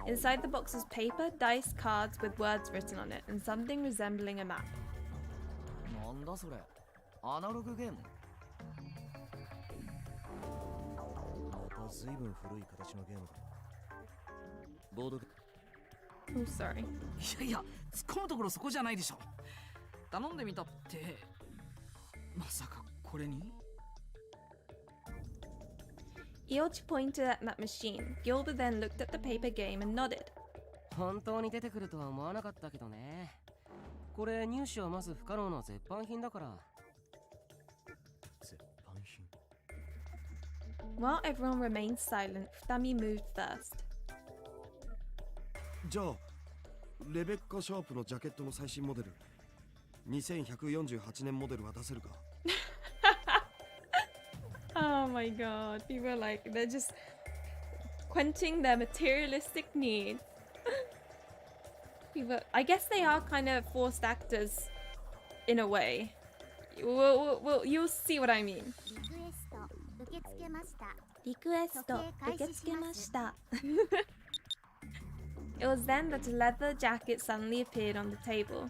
Inside the box was paper, dice, cards with words written on it, and something resembling a map. なんだそれ。アナログゲーム。また随分古い形のゲームだ。ボード。Oh, sorry. いやいや、突っ込むところそこじゃないでしょ。頼んでみたって、まさかこれにEoch pointed at that machine. Gilbert then looked at the paper game and nodded. 本当に出てくるとは思わなかったけどね。これ入手はまず不可能な絶版品だから。絶版品。While everyone remained silent, Futami moved first. じゃあレベッカ・シャープのジャケットの最新モデル2148年モデルは出せるか？ Oh my god, people are like, they're just quenching their materialistic needs. People, I guess they are kind of forced actors in a way. You'll see what I mean. リクエスト受け付けました。リクエスト受け付けました。It was then that a leather jacket suddenly appeared on the table.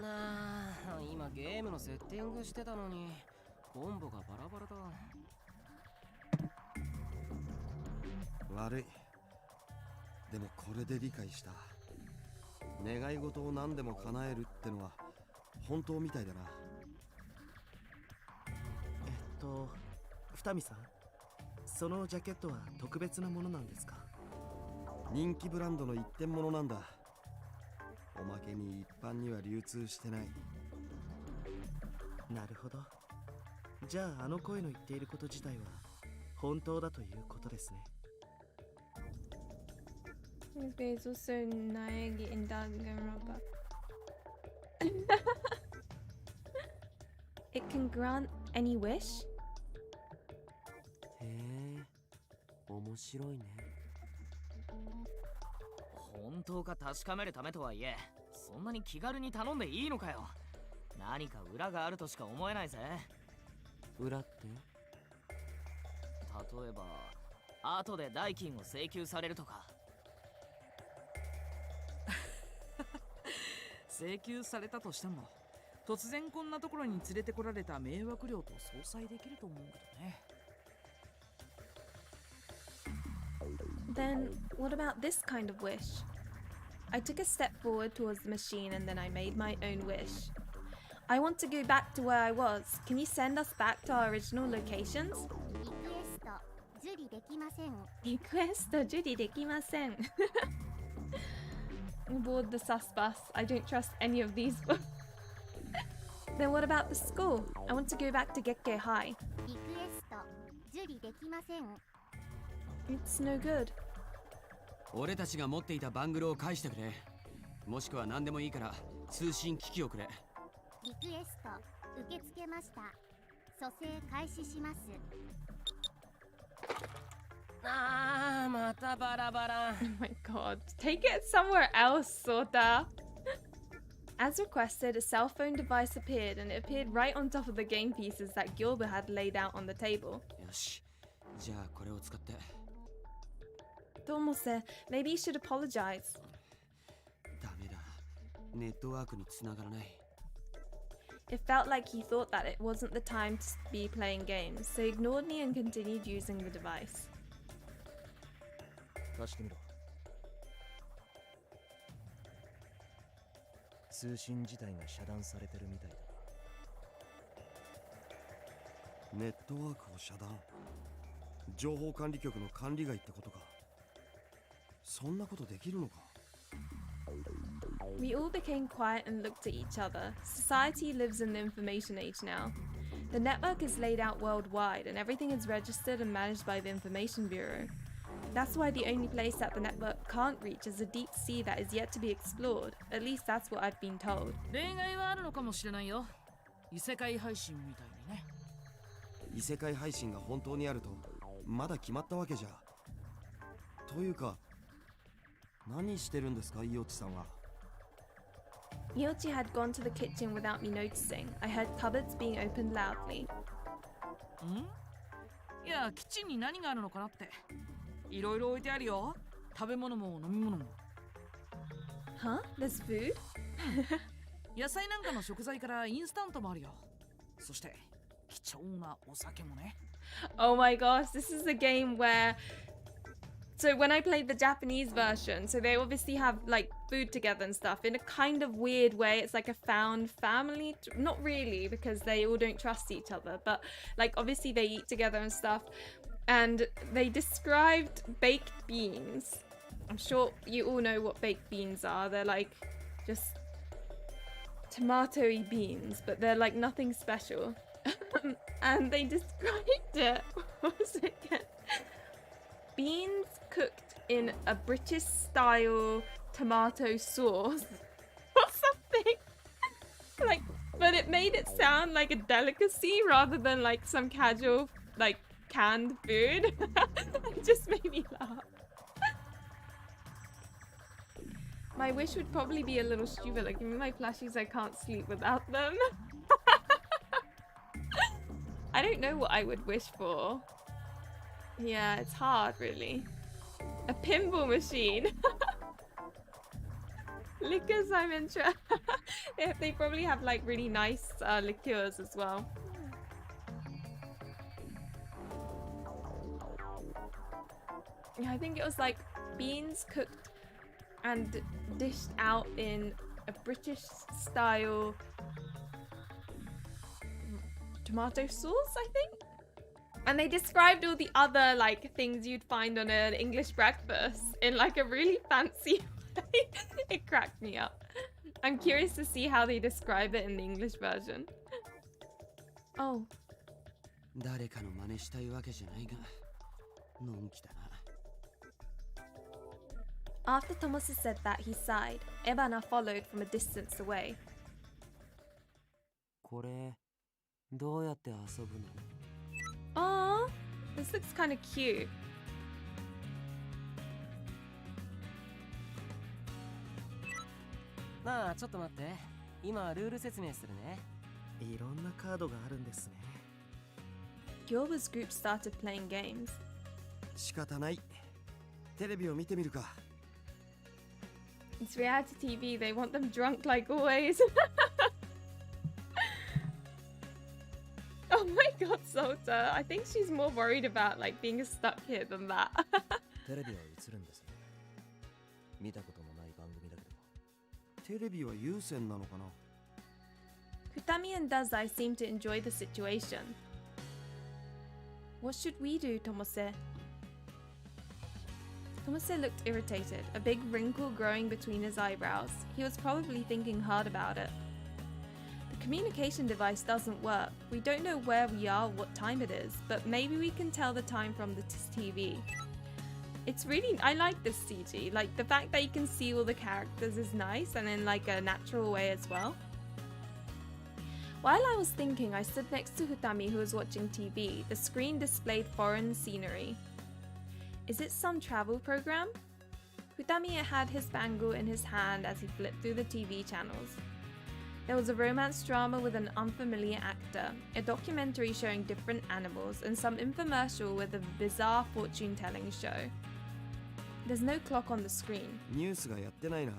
なあ、今ゲームのセッティングしてたのにコンボがバラバラだ。悪い。でもこれで理解した。願い事を何でも叶えるってのは本当みたいだな。二見さん、そのジャケットは特別なものなんですか？人気ブランドの一点物なんだ。おまけに一般には流通してない。なるほど。じゃああの声の言っていること自体は本当だということですね。There's also Naegi in Danganronpa. It can grant any wish? へえ、面白いね。本当か確かめるためとはいえ、そんなに気軽に頼んでいいのかよ。何か裏があるとしか思えないぜ。裏って？例えば後で代金を請求されるとか。請求されたとしても、突然こんなところに連れてこられた迷惑料と相殺できると思うけどね。 Then what about this kind of wish? I took a step forward towards the machine and then I made my own wish. I want to go back to where I was. Can you send us back to our original locations? リクエスト受理できません。リクエスト受理できません。Aboard the sus bus. I don't trust any of these. Then what about the school? I want to go back to Gekkei High. リクエスト受理できません。It's no good. 俺たちが持っていたバングルを返してくれ。もしくは何でもいいから通信機器をくれ。リクエスト受け付けました。蘇生開始します。ああ、またバラバラ。Oh my god. Take it somewhere else, Sota. As requested, a cell phone device appeared and it appeared right on top of the game pieces that Gilbert had laid out on the table. よし、じゃあこれを使って。Tomose, maybe you should apologize. ダメだ。ネットワークに繋がらない。It felt like he thought that it wasn't the time to be playing games, so he ignored me and continued using the device. 貸してみろ。通信自体が遮断されてるみたいだ。ネットワークを遮断。情報管理局の管理外ってことか。そんなことできるのか。We all became quiet and looked at each other. Society lives in the information age now. The network is laid out worldwide and everything is registered and managed by the Information Bureau. That's why the only place that the network can't reach is a deep sea that is yet to be explored. At least that's what I've been told. 例外はあるのかもしれないよ。異世界配信みたいにね。異世界配信が本当にあるとまだ決まったわけじゃ。というか、何してるんですか、イオチさんは。Yochi had gone to the kitchen without me noticing. I heard cupboards being opened loudly. いや、キッチンに何があるのかなって。いろいろ置いてあるよ。食べ物も飲み物も。Huh? There's food? 野菜なんかの食材からインスタントもあるよ。そして貴重なお酒もね。Oh my gosh, this is a game where... So when I played the Japanese version, so they obviously have like food together and stuff in a kind of weird way. It's like a found family. Not really, because they all don't trust each other. But like obviously they eat together and stuff. And they described baked beans. I'm sure you all know what baked beans are. They're like just tomato-y beans, but they're like nothing special. And they described it. What was it again? Beans cooked in a British style tomato sauce or something. Like, but it made it sound like a delicacy rather than like some casual like canned food. It just made me laugh. My wish would probably be a little stupid, like give me my plushies, I can't sleep without them. I don't know what I would wish for. Yeah, it's hard, really. A pinball machine. Liquors, I'm interested. They probably have like really nice liqueurs as well. Yeah, I think it was like beans cooked and dished out in a British style tomato sauce, I think. And they described all the other like things you'd find on an English breakfast in like a really fancy way. It cracked me up. I'm curious to see how they describe it in the English version. Oh. 誰かの真似したいわけじゃないが、のんきだな。After Thomas said that, he sighed. Ebana followed from a distance away. これどうやって遊ぶの？ Aww, this looks kind of cute. まあちょっと待って、今ルール説明するね。いろんなカードがあるんですね。Gilbert's group started playing games. 仕方ない。テレビを見てみるか。It's reality TV, they want them drunk like always. Oh my god, Sota. I think she's more worried about like being stuck here than that. テレビは映るんですね。見たこともない番組だけど。テレビは有線なのかな？ Kutami and Dazai seem to enjoy the situation. What should we do, Tomose? Tomose looked irritated, a big wrinkle growing between his eyebrows. He was probably thinking hard about it. The communication device doesn't work. We don't know where we are, what time it is, but maybe we can tell the time from the TV. It's really, I like this CG. Like the fact that you can see all the characters is nice and in like a natural way as well. While I was thinking, I stood next to Hutami who was watching TV. The screen displayed foreign scenery. Is it some travel program? Hutami had his bangle in his hand as he flipped through the TV channels. There was a romance drama with an unfamiliar actor, a documentary showing different animals, and some infomercial with a bizarre fortune-telling show. There's no clock on the screen. ニュースがやってないな。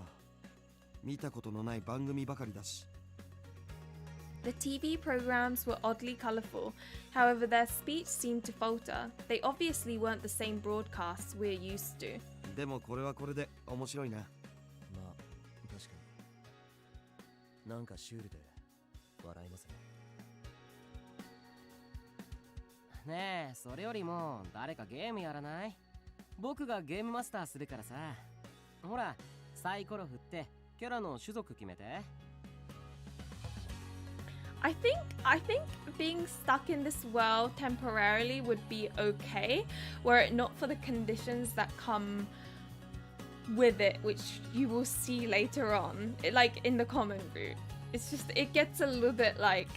見たことのない番組ばかりだし。The TV programs were oddly colourful, however their speech seemed to falter. They obviously weren't the same broadcasts we're used to. でもこれはこれで面白いな。まあ、確かに。なんかシュールで笑いますね。ねえ、それよりも誰かゲームやらない？僕がゲームマスターするからさ。ほら、サイコロ振ってキャラの種族決めて。I think being stuck in this world temporarily would be okay, were it not for the conditions that come with it, which you will see later on, like in the common route. It's just, it gets a little bit like,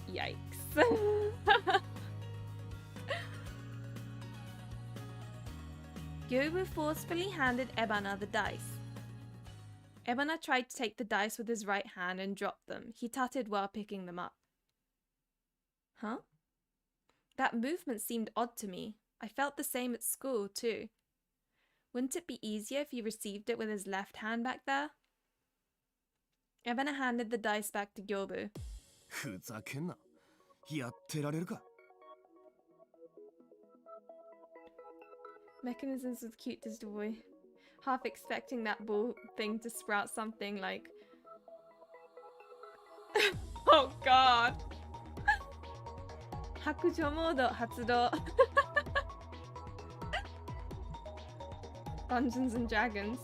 yikes. Gyobu forcefully handed Ebana the dice. Ebana tried to take the dice with his right hand and dropped them. He tutted while picking them up. Huh? That movement seemed odd to me. I felt the same at school, too. Wouldn't it be easier if he received it with his left hand back there? Ebana handed the dice back to Gyobu. ふざけんな。やってられるか。Mechanisms with cute digital boy. Half expecting that ball thing to sprout something like... Oh god! Hakujo mode発動. Dungeons and Dragons.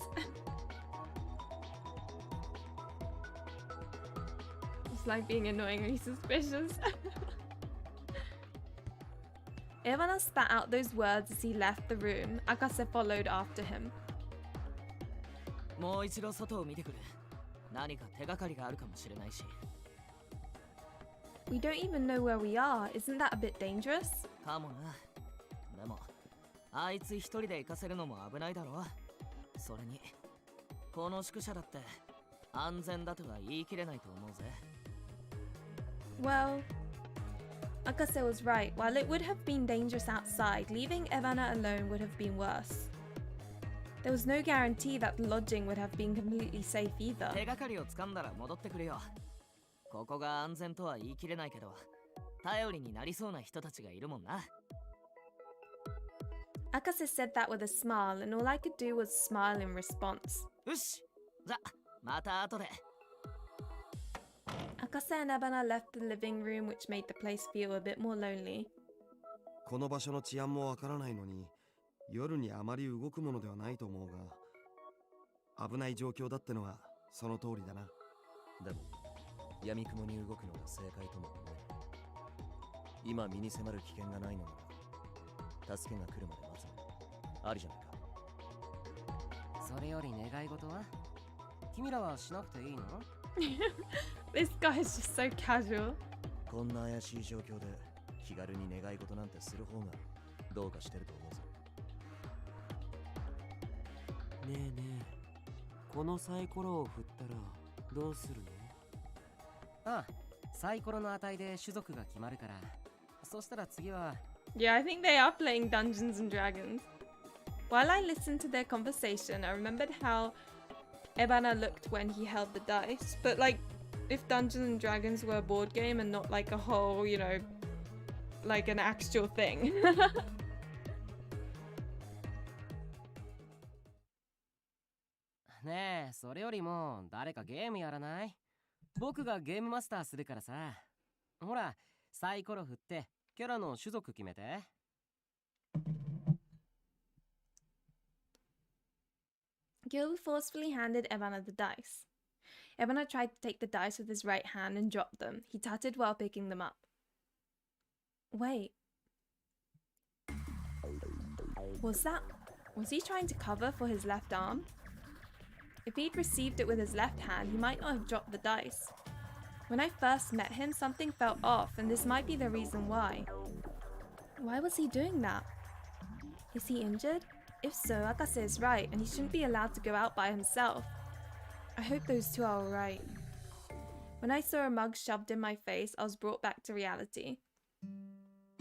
It's like being annoyingly suspicious. Ebana spat out those words as he left the room. Akase followed after him. もう一度外を見てくる。何か手がかりがあるかもしれないし。We don't even know where we are. Isn't that a bit dangerous? かもな。でも、あいつ一人で行かせるのも危ないだろ。それに、この宿舎だって安全だとは言い切れないと思うぜ。Well, Akase was right. While it would have been dangerous outside, leaving Ebana alone would have been worse. There was no guarantee that the lodging would have been completely safe either. 手がかりを掴んだら戻ってくるよ。ここが安全とは言い切れないけど、頼りになりそうな人たちがいるもんな。Akase said that with a smile, and all I could do was smile in response. よしじゃまた後で Akase and Ebana left the living room, which made the place feel a bit more lonely. この場所の治安もわからないのに夜にあまり動くものではないと思うが危ない状況だってのはその通りだな。でも闇雲に動くのが正解とも思えない。今身に迫る危険がないのなら助けが来るまで待つのありじゃないか。それより願い事は君らはしなくていいの？ This guy is just so casual. こんな怪しい状況で気軽に願い事なんてする方がどうかしてると思うぞ。ねえねえ、このサイコロを振ったらどうするの？ああ、サイコロの値で種族が決まるから。そしたら次は Yeah, I think they are playing Dungeons and Dragons. While I listened to their conversation, I remembered how Ebana looked when he held the dice. But like, if Dungeons and Dragons were a board game and not like a whole, you know, like an actual thing. ねえ、それよりも誰かゲームやらない？僕がゲームマスターするからさ。ほら、サイコロ振ってキャラの種族決めて。Gil forcefully handed Ebana the dice. Ebana tried to take the dice with his right hand and dropped them. He tutted while picking them up. Wait. Was he trying to cover for his left arm? If he'd received it with his left hand, he might not have dropped the dice. When I first met him, something felt off, and this might be the reason why. Why was he doing that? Is he injured? If so, Akase is right, and he shouldn't be allowed to go out by himself. I hope those two are alright. When I saw a mug shoved in my face, I was brought back to reality.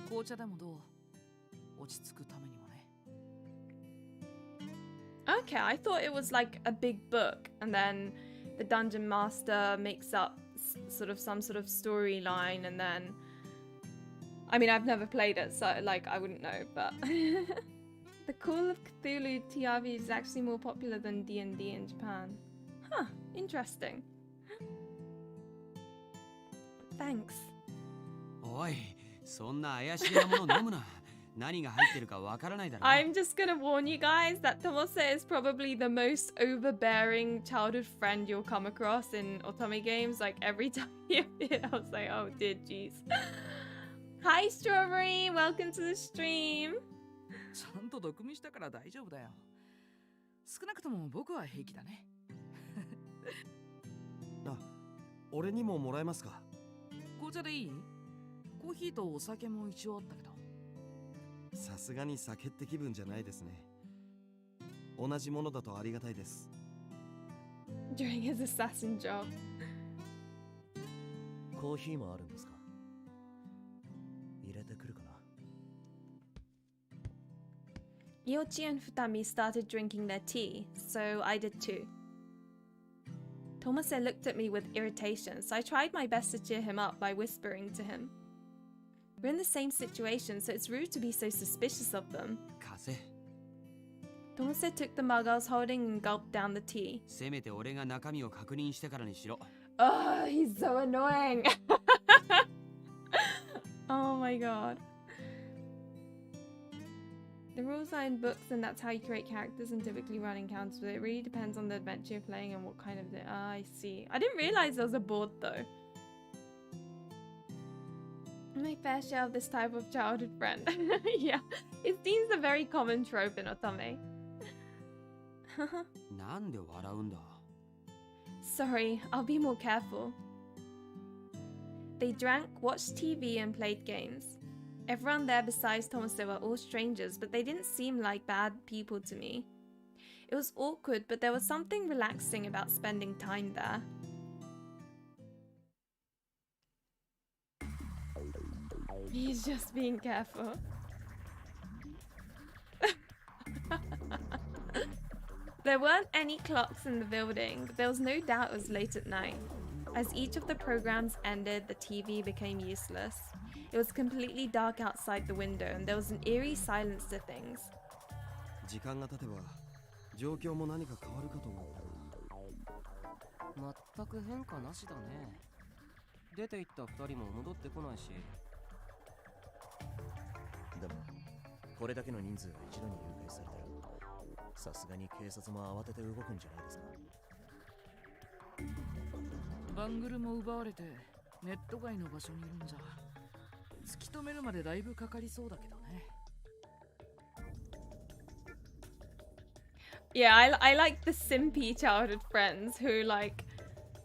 紅茶でもどう？落ち着くためにもね。 Okay, I thought it was like a big book, and then the dungeon master makes up some sort of storyline, and then I mean, I've never played it, so like I wouldn't know, but the Call of Cthulhu TRV is actually more popular than D&D in Japan. Huh, interesting. Thanks. おい、そんな怪しげなもの飲むな。何が入ってるかわからないだろ。I'm just gonna warn you guys that Tomose is probably the most overbearing childhood friend you'll come across in otome games. Like every time you hear it, I was like, oh dear jeez. Hi Strawberry, welcome to the stream. ちゃんと毒味したから大丈夫だよ。少なくとも僕は平気だね。あ、俺にももらえますか？紅茶でいい？コーヒーとお酒も一応あったけど。さすがに酒って気分じゃないですね。同じものだとありがたいです。During his assassin job. コーヒーもあるんですか？入れてくるかな。Yoichi and Futami started drinking their tea, so I did too. Tomase looked at me with irritation, so I tried my best to cheer him up by whispering to him. We're in the same situation, so it's rude to be so suspicious of them. 貸せ。 Tomase took the mug I was holding and gulped down the tea. せめて俺が中身を確認してからにしろ。Oh, he's so annoying. Oh my god. The rules are in books, and that's how you create characters and typically run encounters, but it really depends on the adventure you're playing and what kind of... I see. I didn't realize there was a board though. My fair share of this type of childhood friend. Yeah, it seems a very common trope in otome. なんで笑うんだ? Sorry, I'll be more careful. They drank, watched TV, and played games. Everyone there besides Tomase were all strangers, but they didn't seem like bad people to me. It was awkward, but there was something relaxing about spending time there. He's just being careful. There weren't any clocks in the building, but there was no doubt it was late at night. As each of the programs ended, the TV became useless. It was completely dark outside the window, and there was an eerie silence to things. 時間が経てば状況も何か変わるかと思った。全く変化なしだね。出て行った2人も戻ってこないし。でもこれだけの人数が一度に誘拐されたらさすがに警察も慌てて動くんじゃないですか。バングルも奪われてネット外の場所にいるんじゃ突き止めるまでだいぶかかりそうだけどね。Yeah, I like the simpy childhood friends who like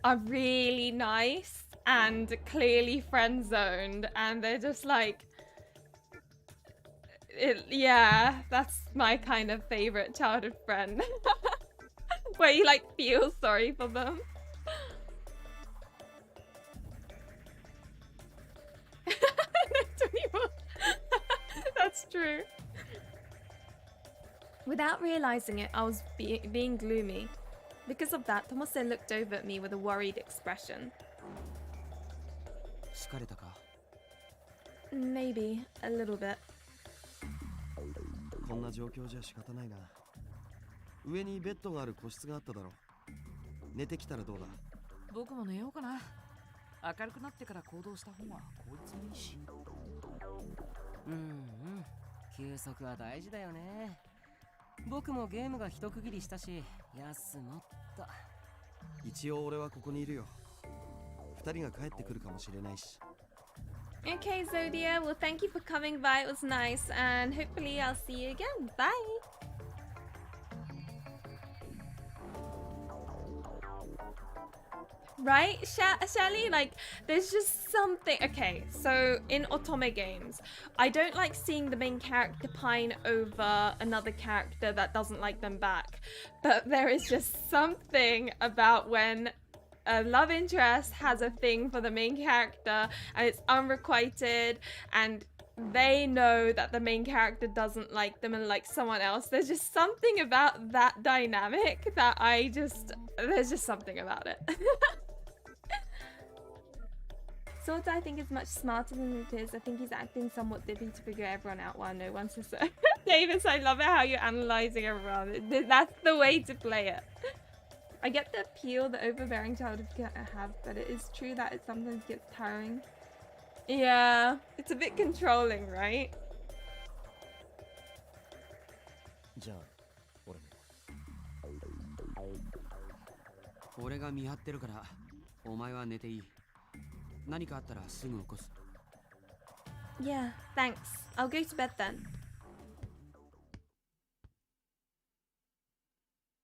are really nice and clearly friend zoned, and they're just like, yeah, that's my kind of favorite childhood friend, where you like feel sorry for them. That's true. Without realizing it, I was being gloomy. Because of that, Tomose looked over at me with a worried expression. 疲れたか? Maybe a little bit. こんな状況じゃ仕方ないな。上にベッドがある個室があっただろう。寝てきたらどうだ？僕も寝ようかな。明るくなってから行動した方が効率もいいし。休息は大事だよね。僕もゲームが一区切りしたし、休もっと。一応俺はここにいるよ。二人が帰ってくるかもしれないし。Okay, Zodia. Well, thank you for coming by. It was nice, and hopefully I'll see you again. Bye. Right, Shelly? Like, there's just something. Okay, so in otome games, I don't like seeing the main character pine over another character that doesn't like them back. But there is just something about when a love interest has a thing for the main character and it's unrequited and they know that the main character doesn't like them and likes someone else. There's just something about that dynamic that there's just something about it. Sota, I think, is much smarter than it is. I think he's acting somewhat dippy to figure everyone out while no one says so. Davis, I love it how you're analysing everyone. That's the way to play it. I get the appeal that overbearing childhood can have, but it is true that it sometimes gets tiring. Yeah, it's a bit controlling, right? じゃあ、俺も。俺が見張ってるから、お前は寝ていい。何かあったらすぐ起こす。Yeah, thanks. I'll go to bed then.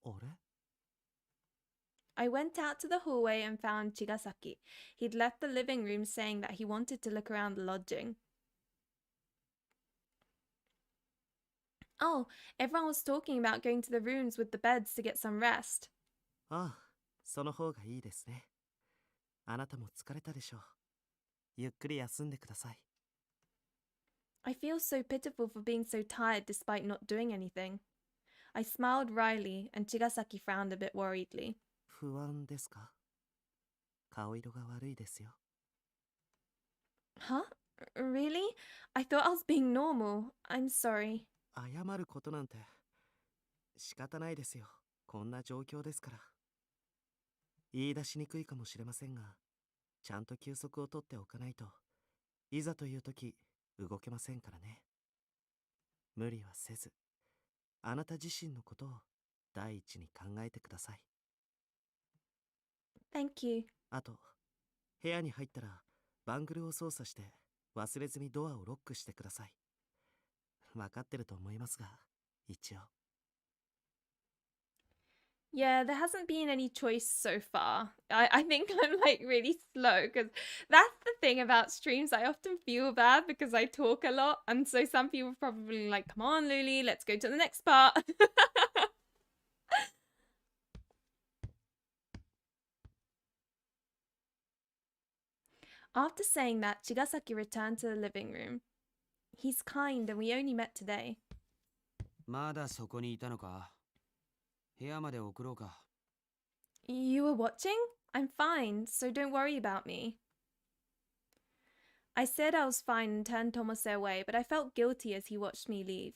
あれ？ I went out to the hallway and found Chigasaki. He'd left the living room saying that he wanted to look around the lodging. Oh, everyone was talking about going to the rooms with the beds to get some rest. ああ、その方がいいですね。あなたも疲れたでしょう。ゆっくり休んでください。I feel so pitiful for being so tired despite not doing anything. I smiled wryly and Chigasaki frowned a bit worriedly. 不安ですか？顔色が悪いですよ。Huh? Really? I thought I was being normal. I'm sorry. 謝ることなんて仕方ないですよ。こんな状況ですから。言い出しにくいかもしれませんが、ちゃんと休息をとっておかないといざという時動けませんからね。無理はせず、あなた自身のことを第一に考えてください。Thank you. あと、部屋に入ったらバングルを操作して忘れずにドアをロックしてください。分かってると思いますが、一応。Yeah, there hasn't been any choice so far. I think I'm like really slow because that's the thing about streams. I often feel bad because I talk a lot. And so some people are probably like, come on, Luli, let's go to the next part. After saying that, Chigasaki returned to the living room. He's kind and we only met today. まだそこにいたのか。部屋まで送ろうか。You were watching? I'm fine, so don't worry about me. I said I was fine and turned Tomose away, but I felt guilty as he watched me leave.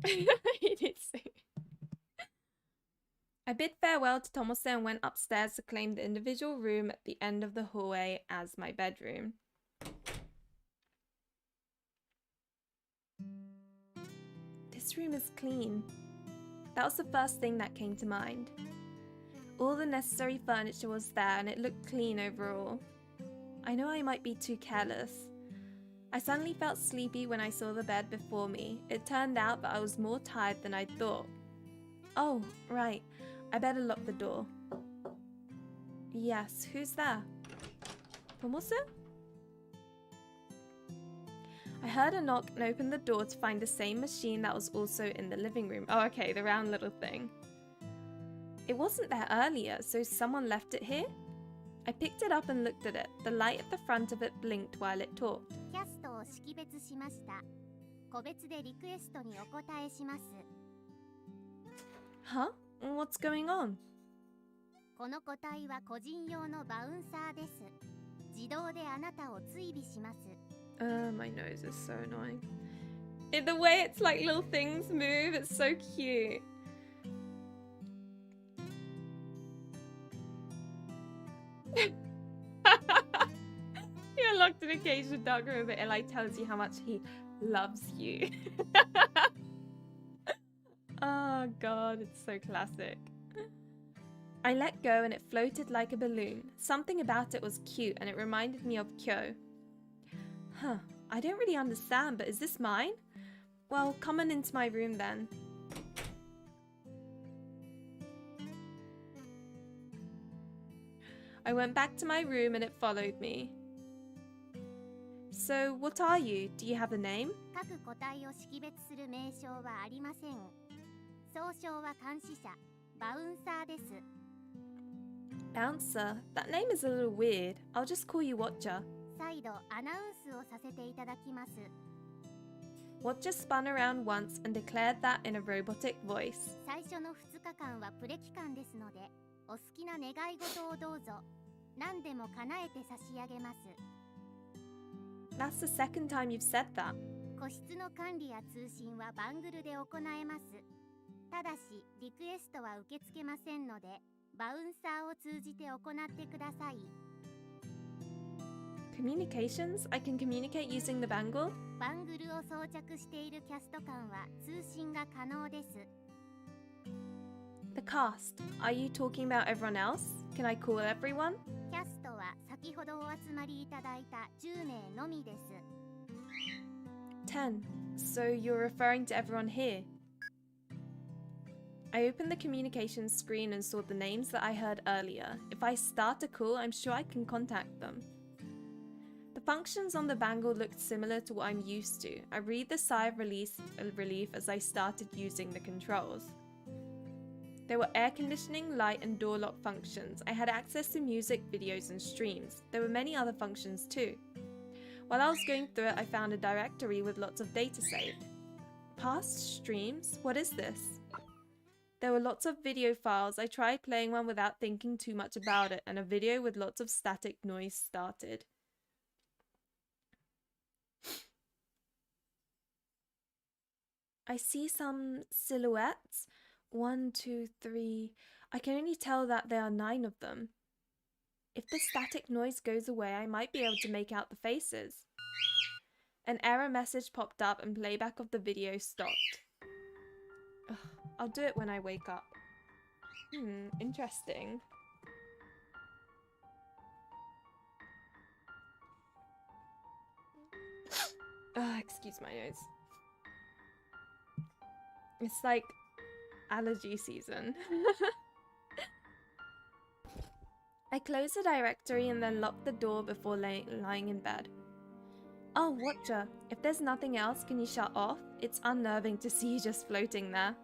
He did sing. I bid farewell to Tomose and went upstairs to claim the individual room at the end of the hallway as my bedroom. This room is clean. That was the first thing that came to mind. All the necessary furniture was there and it looked clean overall. I know I might be too careless. I suddenly felt sleepy when I saw the bed before me. It turned out that I was more tired than I thought. Oh, right. I better lock the door. Yes, who's there? Tomose? I heard a knock and opened the door to find the same machine that was also in the living room. Oh, okay, the round little thing. It wasn't there earlier, so someone left it here? I picked it up and looked at it. The light at the front of it blinked while it talked. Huh? What's going on? My nose is so annoying. The way it's like little things move, it's so cute. You're locked in a cage with dark room, but it like tells you how much he loves you. Oh god, it's so classic. I let go and it floated like a balloon. Something about it was cute and it reminded me of Kyo. Huh, I don't really understand, but is this mine? Well, come on into my room then. I went back to my room and it followed me. So, what are you? Do you have a name? Bouncer? That name is a little weird. I'll just call you Watcher. Watcher spun around once and declared that in a robotic voice. That's the second time you've said that. Communications? I can communicate using the bangle? The cast. Are you talking about everyone else? Can I call everyone? 10. So you're referring to everyone here? I opened the communications screen and saw the names that I heard earlier. If I start a call, I'm sure I can contact them. The functions on the bangle looked similar to what I'm used to. I breathed a sigh of relief as I started using the controls. There were air conditioning, light and door lock functions. I had access to music, videos and streams. There were many other functions too. While I was going through it, I found a directory with lots of data saved. Past streams? What is this? There were lots of video files. I tried playing one without thinking too much about it, and a video with lots of static noise started. I see some silhouettes. 1, 2, 3. I can only tell that there are 9 of them. If the static noise goes away, I might be able to make out the faces. An error message popped up and playback of the video stopped. Ugh, I'll do it when I wake up. Interesting. Excuse my nose. It's like allergy season. I closed the directory and then locked the door before lying in bed. Oh, Watcher, if there's nothing else, can you shut off? It's unnerving to see you just floating there.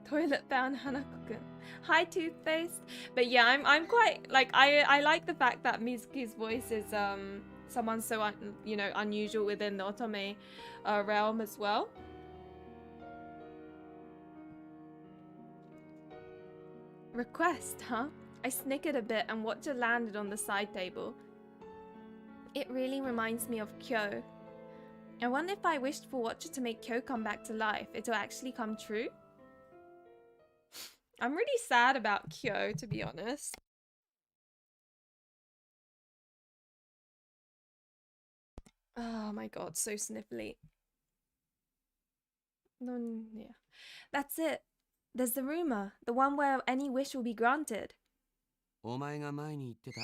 Toilet bound Hanako-kun. Hi, Toothpaste. But yeah, I'm quite like I like the fact that Mizuki's voice is someone so unusual within the otome realm as well. Request, huh? I snickered a bit and Watcher landed on the side table. It really reminds me of Kyo. I wonder if I wished for Watcher to make Kyo come back to life, it'll actually come true? I'm really sad about Kyo, to be honest. Oh my god, so sniffly. No, yeah. That's it. There's the rumor, the one where any wish will be granted. お前が前に言ってた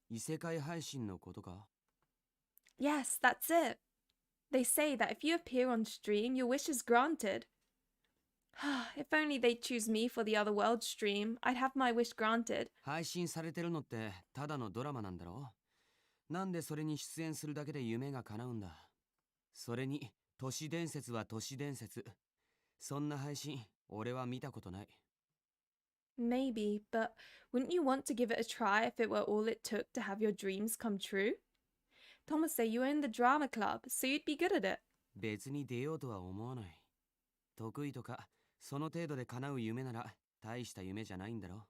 異世界配信のことか？ Yes, that's it. They say that if you appear on stream, your wish is granted. If only they'd choose me for the other world stream, I'd have my wish granted. 配信されてるのってただのドラマなんだろ？なんでそれに出演するだけで夢が叶うんだ？それに都市伝説は都市伝説。そんな配信、俺は見たことない。Maybe, but wouldn't you want to give it a try if it were all it took to have your dreams come true? Thomas said you were in the drama club, so you'd be good at it. 別に出ようとは思わない。得意とか、その程度で叶う夢なら、大した夢じゃないんだろ。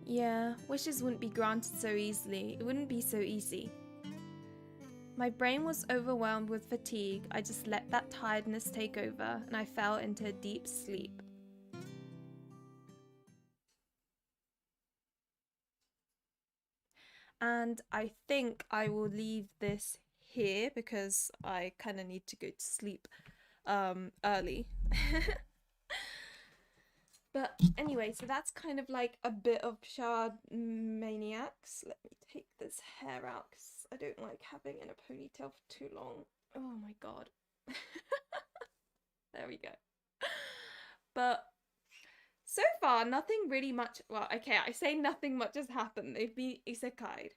Yeah, wishes wouldn't be granted so easily. It wouldn't be so easy. My brain was overwhelmed with fatigue. I just let that tiredness take over, and I fell into a deep sleep. And I think I will leave this here because I kind of need to go to sleep early. But anyway, so that's kind of like a bit of Charade Maniacs. Let me take this hair out because I don't like having it in a ponytail for too long. Oh my god. There we go. But so far, nothing really much... Well, okay, I say nothing much has happened. They've been isekai'd.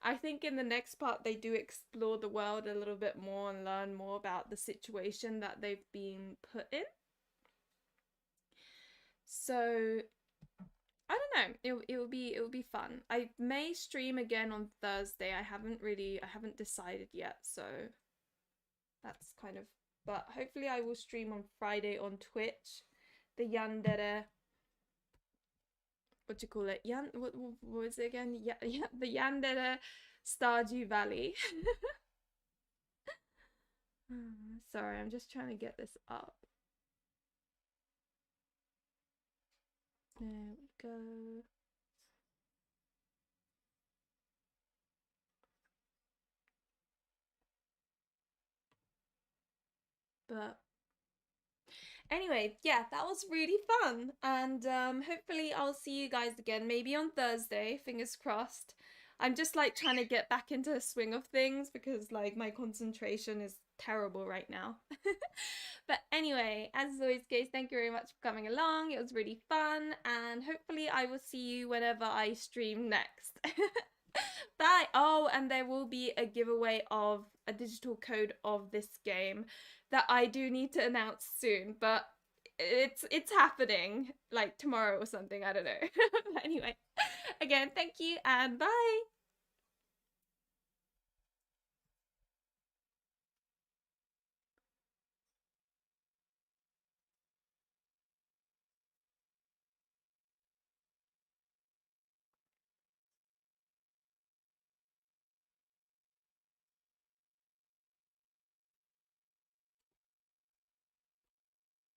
I think in the next part, they do explore the world a little bit more and learn more about the situation that they've been put in. So I don't know. It will be fun. I may stream again on Thursday. I haven't decided yet. So that's kind of. But hopefully I will stream on Friday on Twitch. The Yandere. What do you call it? What was it again? Yeah. The Yandere Stardew Valley. Sorry, I'm just trying to get this up. There we go. But anyway, yeah, that was really fun. And hopefully I'll see you guys again, maybe on Thursday, fingers crossed. I'm just like trying to get back into the swing of things because like my concentration is terrible right now. But anyway, as always guys, thank you very much for coming along. It was really fun and hopefully I will see you whenever I stream next. Bye. Oh, and there will be a giveaway of a digital code of this game that I do need to announce soon, but it's happening like tomorrow or something, I don't know. But anyway, again, thank you and bye.